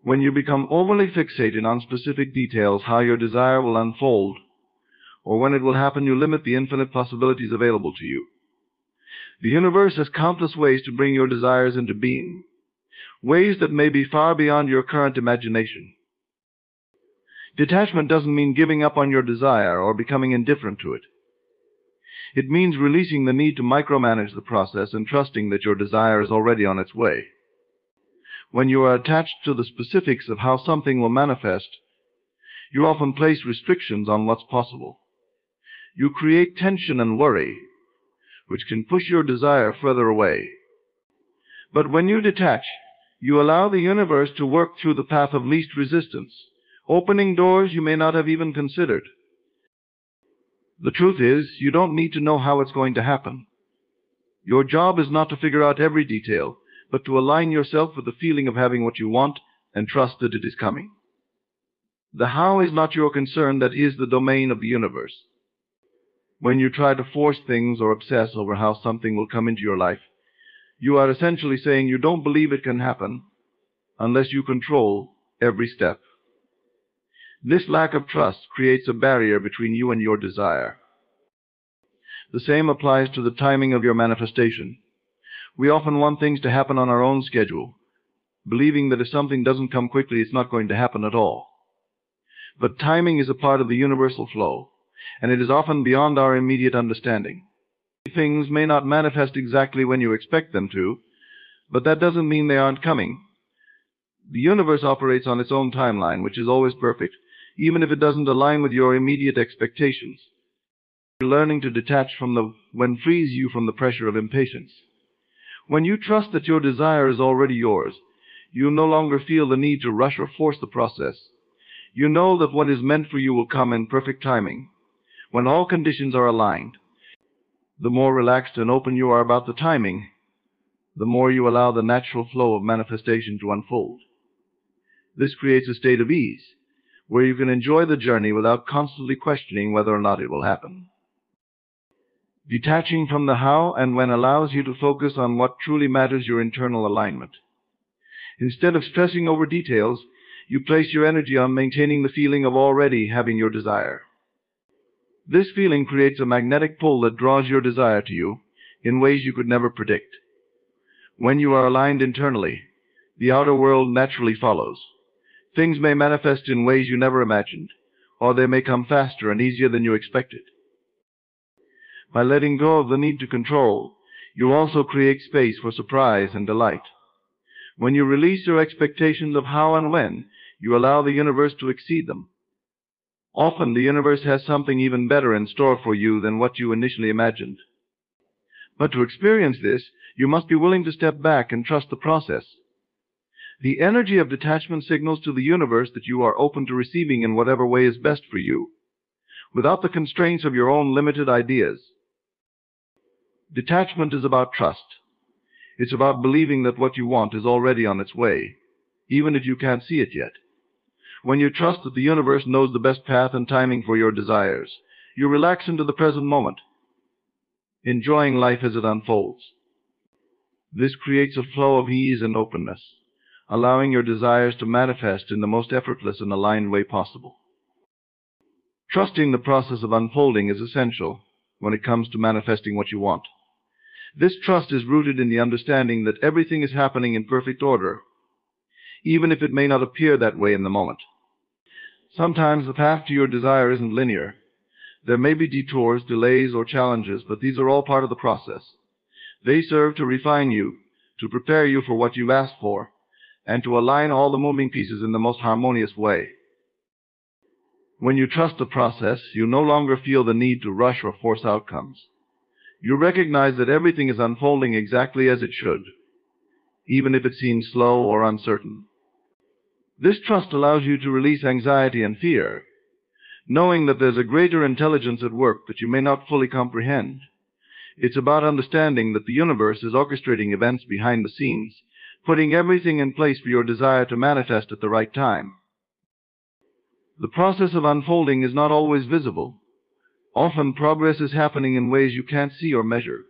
When you become overly fixated on specific details, how your desire will unfold, or when it will happen, you limit the infinite possibilities available to you. The universe has countless ways to bring your desires into being, ways that may be far beyond your current imagination. Detachment doesn't mean giving up on your desire or becoming indifferent to it. It means releasing the need to micromanage the process and trusting that your desire is already on its way. When you are attached to the specifics of how something will manifest, you often place restrictions on what's possible. You create tension and worry, which can push your desire further away. But when you detach, you allow the universe to work through the path of least resistance, opening doors you may not have even considered. The truth is, you don't need to know how it's going to happen. Your job is not to figure out every detail, but to align yourself with the feeling of having what you want and trust that it is coming. The how is not your concern, that is the domain of the universe. When you try to force things or obsess over how something will come into your life, you are essentially saying you don't believe it can happen unless you control every step. This lack of trust creates a barrier between you and your desire. The same applies to the timing of your manifestation. We often want things to happen on our own schedule, believing that if something doesn't come quickly, it's not going to happen at all. But timing is a part of the universal flow, and it is often beyond our immediate understanding. Things may not manifest exactly when you expect them to, but that doesn't mean they aren't coming. The universe operates on its own timeline, which is always perfect, even if it doesn't align with your immediate expectations. Learning to detach from when frees you from the pressure of impatience. When you trust that your desire is already yours, you no longer feel the need to rush or force the process. You know that what is meant for you will come in perfect timing, when all conditions are aligned. The more relaxed and open you are about the timing, the more you allow the natural flow of manifestation to unfold. This creates a state of ease, where you can enjoy the journey without constantly questioning whether or not it will happen. Detaching from the how and when allows you to focus on what truly matters, your internal alignment. Instead of stressing over details, you place your energy on maintaining the feeling of already having your desire. This feeling creates a magnetic pull that draws your desire to you in ways you could never predict. When you are aligned internally, the outer world naturally follows. Things may manifest in ways you never imagined, or they may come faster and easier than you expected. By letting go of the need to control, you also create space for surprise and delight. When you release your expectations of how and when, you allow the universe to exceed them. Often the universe has something even better in store for you than what you initially imagined. But to experience this, you must be willing to step back and trust the process. The energy of detachment signals to the universe that you are open to receiving in whatever way is best for you, without the constraints of your own limited ideas. Detachment is about trust. It's about believing that what you want is already on its way, even if you can't see it yet. When you trust that the universe knows the best path and timing for your desires, you relax into the present moment, enjoying life as it unfolds. This creates a flow of ease and openness, allowing your desires to manifest in the most effortless and aligned way possible. Trusting the process of unfolding is essential when it comes to manifesting what you want. This trust is rooted in the understanding that everything is happening in perfect order, even if it may not appear that way in the moment. Sometimes the path to your desire isn't linear. There may be detours, delays, or challenges, but these are all part of the process. They serve to refine you, to prepare you for what you asked for, and to align all the moving pieces in the most harmonious way. When you trust the process, you no longer feel the need to rush or force outcomes. You recognize that everything is unfolding exactly as it should, even if it seems slow or uncertain. This trust allows you to release anxiety and fear, knowing that there's a greater intelligence at work that you may not fully comprehend. It's about understanding that the universe is orchestrating events behind the scenes, putting everything in place for your desire to manifest at the right time. The process of unfolding is not always visible. Often progress is happening in ways you can't see or measure.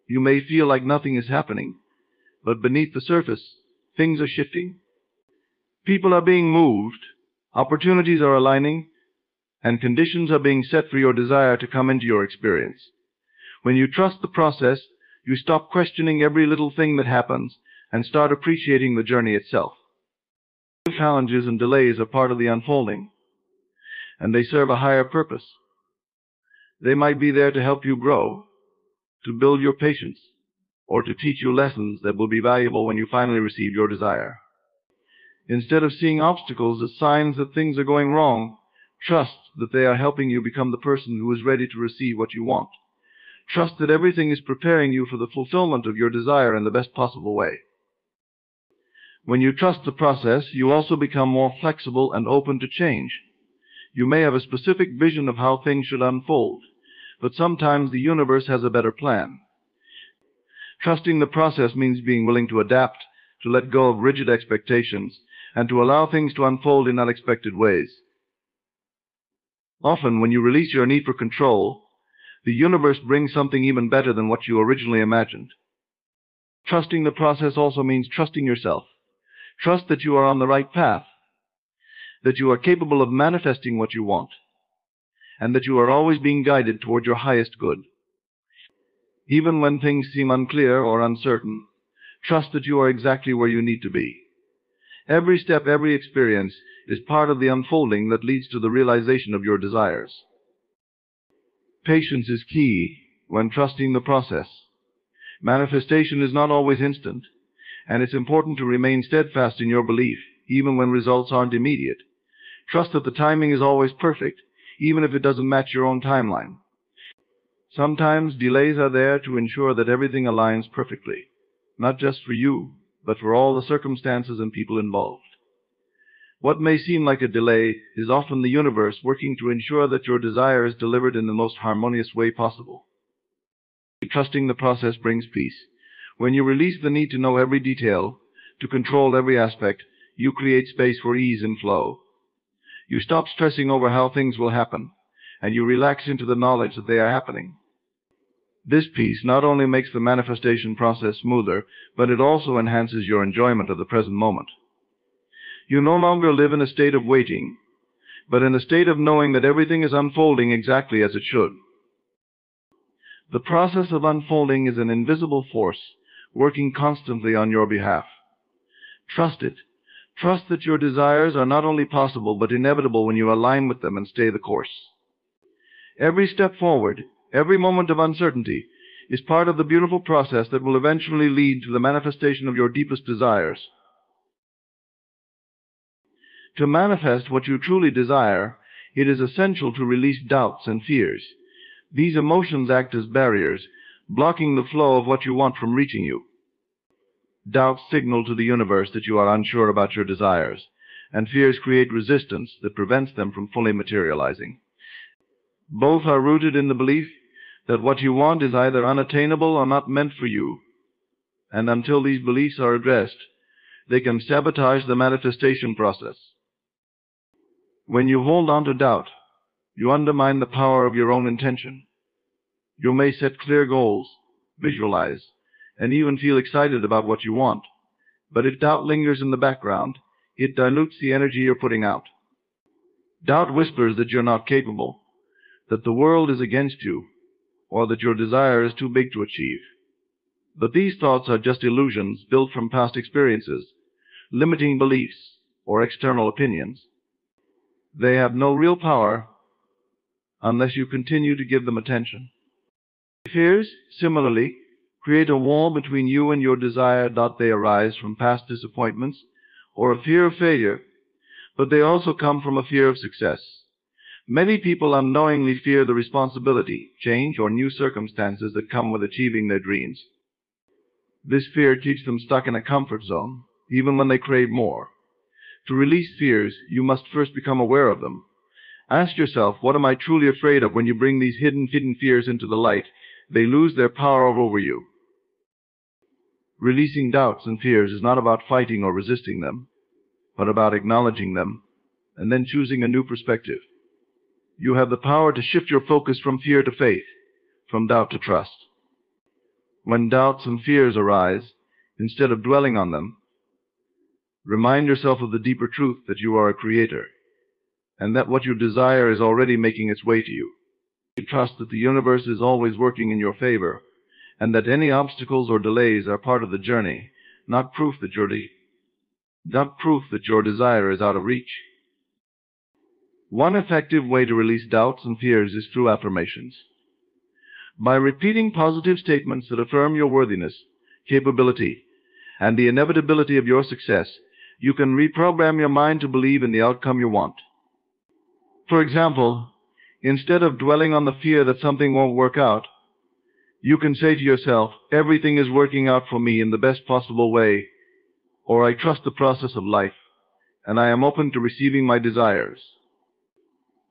You may feel like nothing is happening, but beneath the surface, things are shifting. People are being moved, opportunities are aligning, and conditions are being set for your desire to come into your experience. When you trust the process, you stop questioning every little thing that happens and start appreciating the journey itself. Challenges and delays are part of the unfolding, and they serve a higher purpose. They might be there to help you grow, to build your patience, or to teach you lessons that will be valuable when you finally receive your desire. Instead of seeing obstacles as signs that things are going wrong, trust that they are helping you become the person who is ready to receive what you want. Trust that everything is preparing you for the fulfillment of your desire in the best possible way. When you trust the process, you also become more flexible and open to change. You may have a specific vision of how things should unfold, but sometimes the universe has a better plan. Trusting the process means being willing to adapt, to let go of rigid expectations, and to allow things to unfold in unexpected ways. Often, when you release your need for control, the universe brings something even better than what you originally imagined. Trusting the process also means trusting yourself. Trust that you are on the right path, that you are capable of manifesting what you want, and that you are always being guided toward your highest good. Even when things seem unclear or uncertain, trust that you are exactly where you need to be. Every step, every experience is part of the unfolding that leads to the realization of your desires. Patience is key when trusting the process. Manifestation is not always instant, and it's important to remain steadfast in your belief, even when results aren't immediate. Trust that the timing is always perfect, even if it doesn't match your own timeline. Sometimes delays are there to ensure that everything aligns perfectly, not just for you, but for all the circumstances and people involved. What may seem like a delay is often the universe working to ensure that your desire is delivered in the most harmonious way possible. Trusting the process brings peace. When you release the need to know every detail, to control every aspect, you create space for ease and flow. You stop stressing over how things will happen, and you relax into the knowledge that they are happening. This peace not only makes the manifestation process smoother, but it also enhances your enjoyment of the present moment. You no longer live in a state of waiting, but in a state of knowing that everything is unfolding exactly as it should. The process of unfolding is an invisible force working constantly on your behalf. Trust it. Trust that your desires are not only possible but inevitable when you align with them and stay the course. Every step forward, every moment of uncertainty, is part of the beautiful process that will eventually lead to the manifestation of your deepest desires. To manifest what you truly desire, it is essential to release doubts and fears. These emotions act as barriers, blocking the flow of what you want from reaching you. Doubts signal to the universe that you are unsure about your desires, and fears create resistance that prevents them from fully materializing. Both are rooted in the belief that what you want is either unattainable or not meant for you, and until these beliefs are addressed, they can sabotage the manifestation process. When you hold on to doubt, you undermine the power of your own intention. You may set clear goals, visualize, and even feel excited about what you want, but if doubt lingers in the background, it dilutes the energy you're putting out. Doubt whispers that you're not capable, that the world is against you, or that your desire is too big to achieve. But these thoughts are just illusions built from past experiences, limiting beliefs, or external opinions. They have no real power unless you continue to give them attention. Fears, similarly, create a wall between you and your desire. They arise from past disappointments or a fear of failure, but they also come from a fear of success. Many people unknowingly fear the responsibility, change, or new circumstances that come with achieving their dreams. This fear keeps them stuck in a comfort zone, even when they crave more. To release fears, you must first become aware of them. Ask yourself, what am I truly afraid of? When you bring these hidden fears into the light, they lose their power over you. Releasing doubts and fears is not about fighting or resisting them, but about acknowledging them and then choosing a new perspective. You have the power to shift your focus from fear to faith, from doubt to trust. When doubts and fears arise, instead of dwelling on them, remind yourself of the deeper truth that you are a creator, and that what you desire is already making its way to you. You trust that the universe is always working in your favor, and that any obstacles or delays are part of the journey, not proof that your desire is out of reach. One effective way to release doubts and fears is through affirmations. By repeating positive statements that affirm your worthiness, capability, and the inevitability of your success, you can reprogram your mind to believe in the outcome you want. For example, instead of dwelling on the fear that something won't work out, you can say to yourself, everything is working out for me in the best possible way, or I trust the process of life, and I am open to receiving my desires.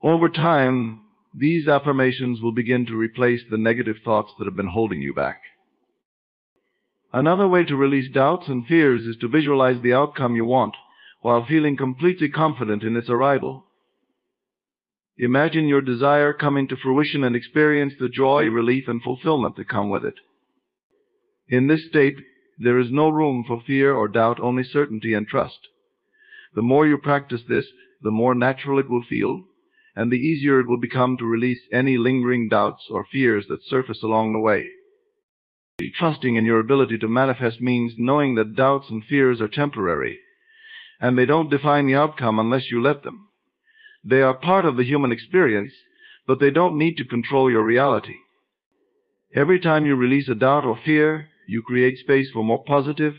Over time, these affirmations will begin to replace the negative thoughts that have been holding you back. Another way to release doubts and fears is to visualize the outcome you want while feeling completely confident in its arrival. Imagine your desire coming to fruition and experience the joy, relief, and fulfillment that come with it. In this state, there is no room for fear or doubt, only certainty and trust. The more you practice this, the more natural it will feel, and the easier it will become to release any lingering doubts or fears that surface along the way. Trusting in your ability to manifest means knowing that doubts and fears are temporary, and they don't define the outcome unless you let them. They are part of the human experience, but they don't need to control your reality. Every time you release a doubt or fear, you create space for more positive,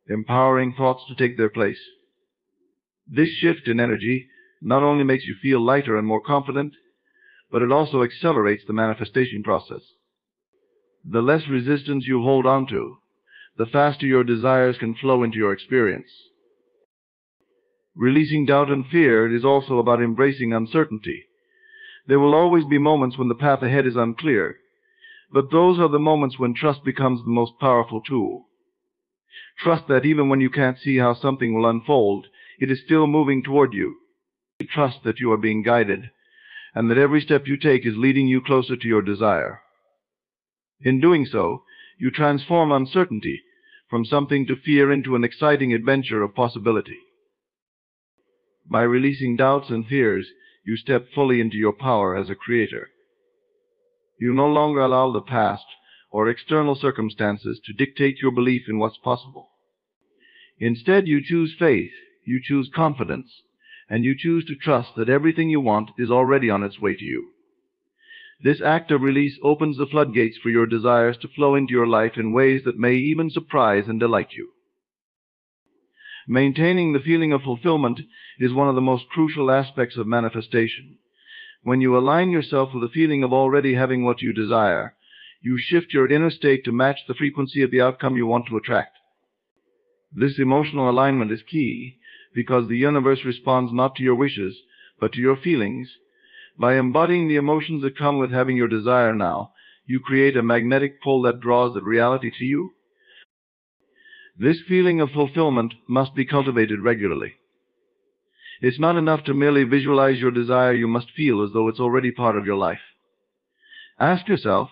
empowering thoughts to take their place. This shift in energy not only makes you feel lighter and more confident, but it also accelerates the manifestation process. The less resistance you hold on to, the faster your desires can flow into your experience. Releasing doubt and fear is also about embracing uncertainty. There will always be moments when the path ahead is unclear, but those are the moments when trust becomes the most powerful tool. Trust that even when you can't see how something will unfold, it is still moving toward you. Trust that you are being guided, and that every step you take is leading you closer to your desire. In doing so, you transform uncertainty from something to fear into an exciting adventure of possibility. By releasing doubts and fears, you step fully into your power as a creator. You no longer allow the past or external circumstances to dictate your belief in what's possible. Instead, you choose faith, you choose confidence, and you choose to trust that everything you want is already on its way to you. This act of release opens the floodgates for your desires to flow into your life in ways that may even surprise and delight you. Maintaining the feeling of fulfillment is one of the most crucial aspects of manifestation. When you align yourself with the feeling of already having what you desire, you shift your inner state to match the frequency of the outcome you want to attract. This emotional alignment is key because the universe responds not to your wishes, but to your feelings. By embodying the emotions that come with having your desire now, you create a magnetic pull that draws the reality to you. This feeling of fulfillment must be cultivated regularly. It's not enough to merely visualize your desire, you must feel as though it's already part of your life. Ask yourself,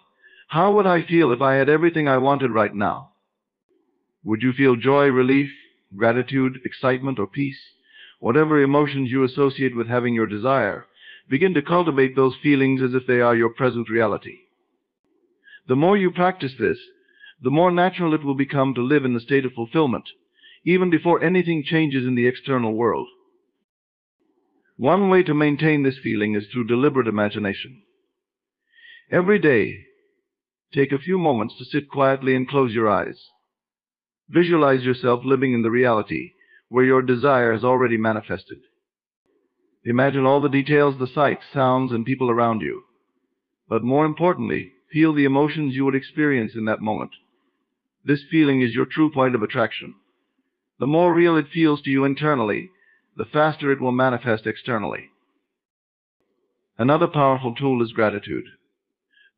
how would I feel if I had everything I wanted right now? Would you feel joy, relief, gratitude, excitement, or peace? Whatever emotions you associate with having your desire, begin to cultivate those feelings as if they are your present reality. The more you practice this, the more natural it will become to live in the state of fulfillment, even before anything changes in the external world. One way to maintain this feeling is through deliberate imagination. Every day, take a few moments to sit quietly and close your eyes. Visualize yourself living in the reality where your desire has already manifested. Imagine all the details, the sights, sounds, and people around you. But more importantly, feel the emotions you would experience in that moment. This feeling is your true point of attraction. The more real it feels to you internally, the faster it will manifest externally. Another powerful tool is gratitude.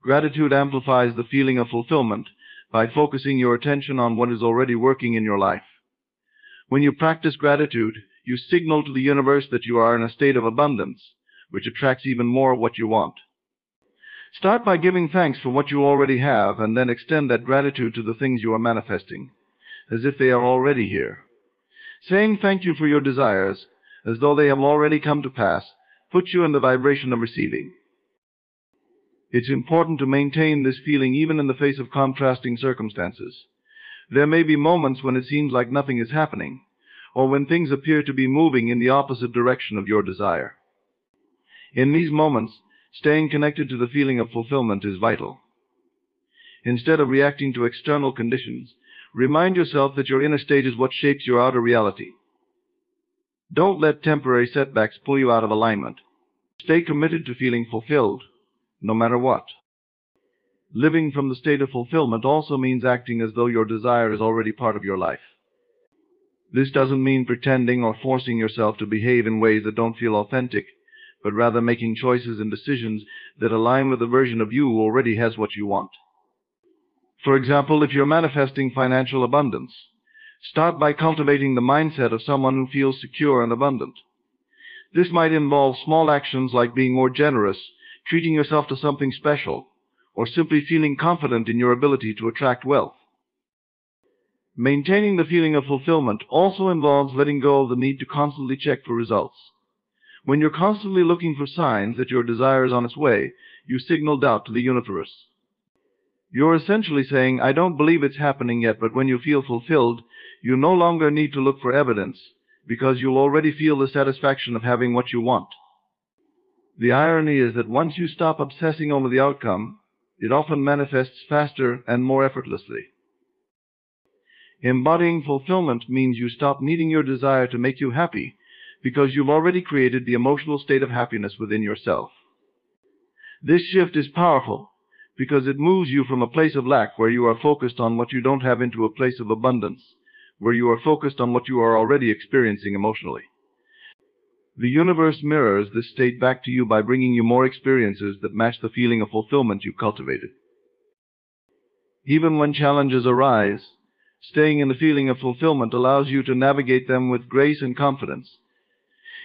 Gratitude amplifies the feeling of fulfillment by focusing your attention on what is already working in your life. When you practice gratitude, you signal to the universe that you are in a state of abundance, which attracts even more of what you want. Start by giving thanks for what you already have, and then extend that gratitude to the things you are manifesting, as if they are already here. Saying thank you for your desires, as though they have already come to pass, puts you in the vibration of receiving. It's important to maintain this feeling even in the face of contrasting circumstances. There may be moments when it seems like nothing is happening, or when things appear to be moving in the opposite direction of your desire. In these moments, staying connected to the feeling of fulfillment is vital. Instead of reacting to external conditions, remind yourself that your inner state is what shapes your outer reality. Don't let temporary setbacks pull you out of alignment. Stay committed to feeling fulfilled, no matter what. Living from the state of fulfillment also means acting as though your desire is already part of your life. This doesn't mean pretending or forcing yourself to behave in ways that don't feel authentic, but rather making choices and decisions that align with the version of you who already has what you want. For example, if you're manifesting financial abundance, start by cultivating the mindset of someone who feels secure and abundant. This might involve small actions like being more generous, treating yourself to something special, or simply feeling confident in your ability to attract wealth. Maintaining the feeling of fulfillment also involves letting go of the need to constantly check for results. When you're constantly looking for signs that your desire is on its way, you signal doubt to the universe. You're essentially saying, "I don't believe it's happening yet," but when you feel fulfilled, you no longer need to look for evidence, because you'll already feel the satisfaction of having what you want. The irony is that once you stop obsessing over the outcome, it often manifests faster and more effortlessly. Embodying fulfillment means you stop needing your desire to make you happy, because you've already created the emotional state of happiness within yourself. This shift is powerful, because it moves you from a place of lack where you are focused on what you don't have into a place of abundance, where you are focused on what you are already experiencing emotionally. The universe mirrors this state back to you by bringing you more experiences that match the feeling of fulfillment you cultivated. Even when challenges arise, staying in the feeling of fulfillment allows you to navigate them with grace and confidence.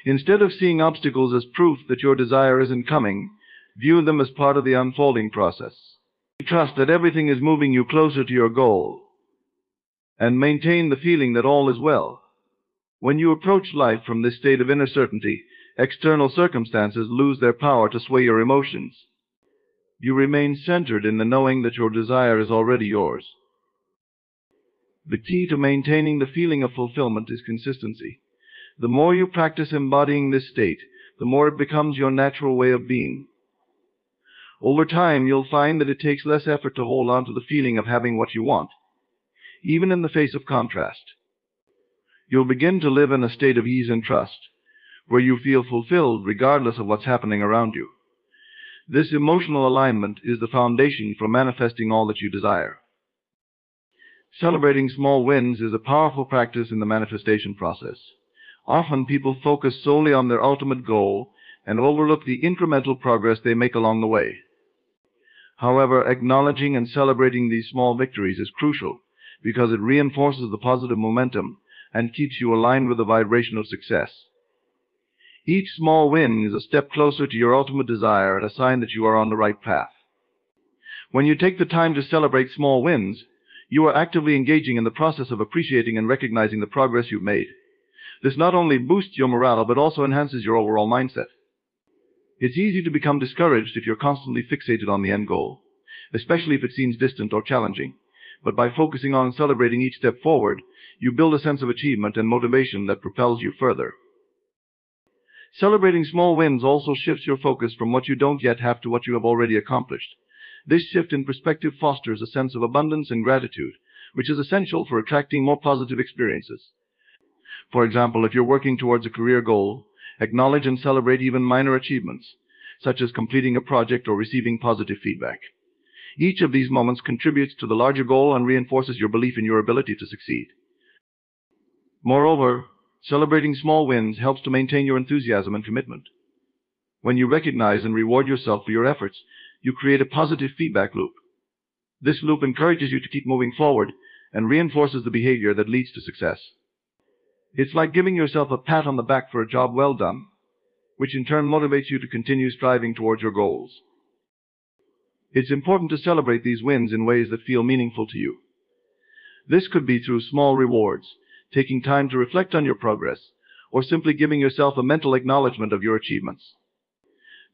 Instead of seeing obstacles as proof that your desire isn't coming, view them as part of the unfolding process. Trust that everything is moving you closer to your goal, and maintain the feeling that all is well. When you approach life from this state of inner certainty, external circumstances lose their power to sway your emotions. You remain centered in the knowing that your desire is already yours. The key to maintaining the feeling of fulfillment is consistency. The more you practice embodying this state, the more it becomes your natural way of being. Over time, you'll find that it takes less effort to hold on to the feeling of having what you want, even in the face of contrast. You'll begin to live in a state of ease and trust, where you feel fulfilled regardless of what's happening around you. This emotional alignment is the foundation for manifesting all that you desire. Celebrating small wins is a powerful practice in the manifestation process. Often people focus solely on their ultimate goal and overlook the incremental progress they make along the way. However, acknowledging and celebrating these small victories is crucial because it reinforces the positive momentum and keeps you aligned with the vibration of success. Each small win is a step closer to your ultimate desire and a sign that you are on the right path. When you take the time to celebrate small wins, you are actively engaging in the process of appreciating and recognizing the progress you've made. This not only boosts your morale, but also enhances your overall mindset. It's easy to become discouraged if you're constantly fixated on the end goal, especially if it seems distant or challenging. But by focusing on and celebrating each step forward, you build a sense of achievement and motivation that propels you further. Celebrating small wins also shifts your focus from what you don't yet have to what you have already accomplished. This shift in perspective fosters a sense of abundance and gratitude, which is essential for attracting more positive experiences. For example, if you're working towards a career goal, acknowledge and celebrate even minor achievements, such as completing a project or receiving positive feedback. Each of these moments contributes to the larger goal and reinforces your belief in your ability to succeed. Moreover, celebrating small wins helps to maintain your enthusiasm and commitment. When you recognize and reward yourself for your efforts, you create a positive feedback loop. This loop encourages you to keep moving forward and reinforces the behavior that leads to success. It's like giving yourself a pat on the back for a job well done, which in turn motivates you to continue striving towards your goals. It's important to celebrate these wins in ways that feel meaningful to you. This could be through small rewards, taking time to reflect on your progress, or simply giving yourself a mental acknowledgement of your achievements.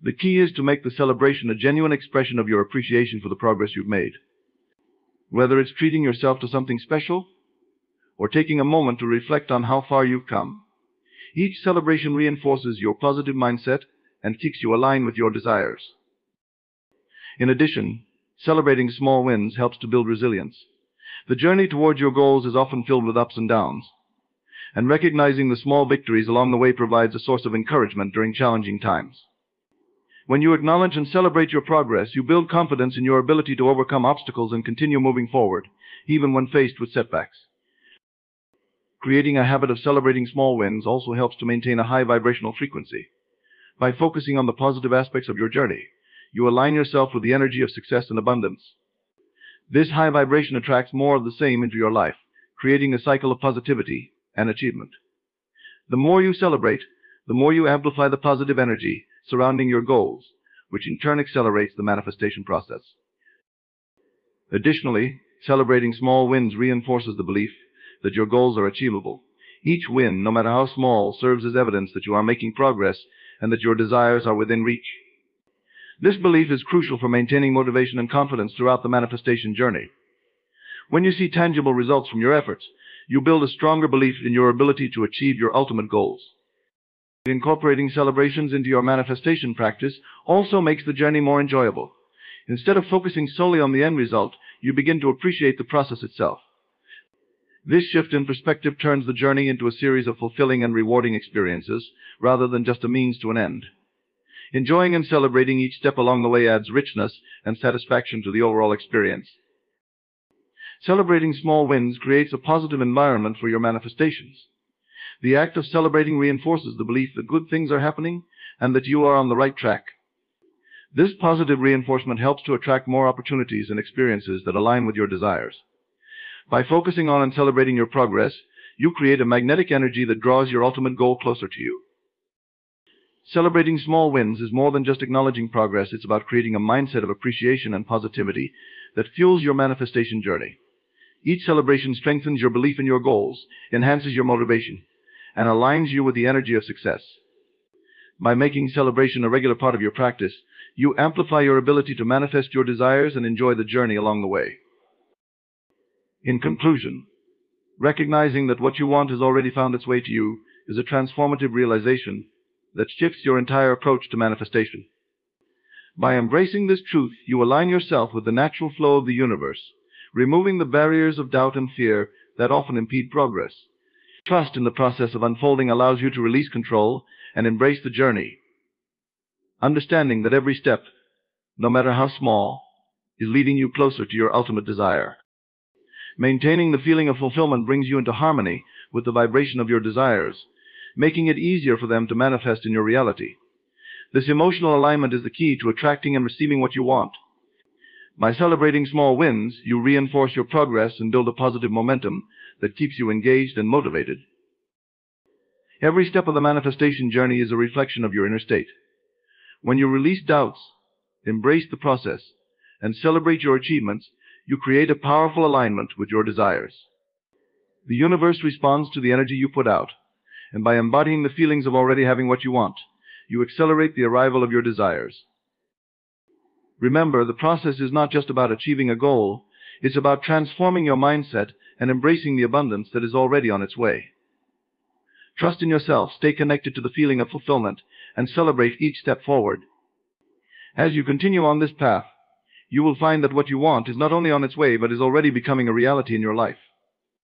The key is to make the celebration a genuine expression of your appreciation for the progress you've made. Whether it's treating yourself to something special, or taking a moment to reflect on how far you've come, each celebration reinforces your positive mindset and keeps you aligned with your desires. In addition, celebrating small wins helps to build resilience. The journey towards your goals is often filled with ups and downs, and recognizing the small victories along the way provides a source of encouragement during challenging times. When you acknowledge and celebrate your progress, you build confidence in your ability to overcome obstacles and continue moving forward, even when faced with setbacks. Creating a habit of celebrating small wins also helps to maintain a high vibrational frequency. By focusing on the positive aspects of your journey, you align yourself with the energy of success and abundance. This high vibration attracts more of the same into your life, creating a cycle of positivity and achievement. The more you celebrate, the more you amplify the positive energy surrounding your goals, which in turn accelerates the manifestation process. Additionally, celebrating small wins reinforces the belief that your goals are achievable. Each win, no matter how small, serves as evidence that you are making progress and that your desires are within reach. This belief is crucial for maintaining motivation and confidence throughout the manifestation journey. When you see tangible results from your efforts, you build a stronger belief in your ability to achieve your ultimate goals. Incorporating celebrations into your manifestation practice also makes the journey more enjoyable. Instead of focusing solely on the end result, you begin to appreciate the process itself. This shift in perspective turns the journey into a series of fulfilling and rewarding experiences, rather than just a means to an end. Enjoying and celebrating each step along the way adds richness and satisfaction to the overall experience. Celebrating small wins creates a positive environment for your manifestations. The act of celebrating reinforces the belief that good things are happening and that you are on the right track. This positive reinforcement helps to attract more opportunities and experiences that align with your desires. By focusing on and celebrating your progress, you create a magnetic energy that draws your ultimate goal closer to you. Celebrating small wins is more than just acknowledging progress. It's about creating a mindset of appreciation and positivity that fuels your manifestation journey. Each celebration strengthens your belief in your goals, enhances your motivation, and aligns you with the energy of success. By making celebration a regular part of your practice, you amplify your ability to manifest your desires and enjoy the journey along the way. In conclusion, recognizing that what you want has already found its way to you is a transformative realization that shifts your entire approach to manifestation. By embracing this truth, you align yourself with the natural flow of the universe, removing the barriers of doubt and fear that often impede progress. Trust in the process of unfolding allows you to release control and embrace the journey, understanding that every step, no matter how small, is leading you closer to your ultimate desire. Maintaining the feeling of fulfillment brings you into harmony with the vibration of your desires, making it easier for them to manifest in your reality. This emotional alignment is the key to attracting and receiving what you want. By celebrating small wins, you reinforce your progress and build a positive momentum that keeps you engaged and motivated. Every step of the manifestation journey is a reflection of your inner state. When you release doubts, embrace the process, and celebrate your achievements, you create a powerful alignment with your desires. The universe responds to the energy you put out, and by embodying the feelings of already having what you want, you accelerate the arrival of your desires. Remember, the process is not just about achieving a goal, it's about transforming your mindset and embracing the abundance that is already on its way. Trust in yourself, stay connected to the feeling of fulfillment, and celebrate each step forward. As you continue on this path, you will find that what you want is not only on its way, but is already becoming a reality in your life.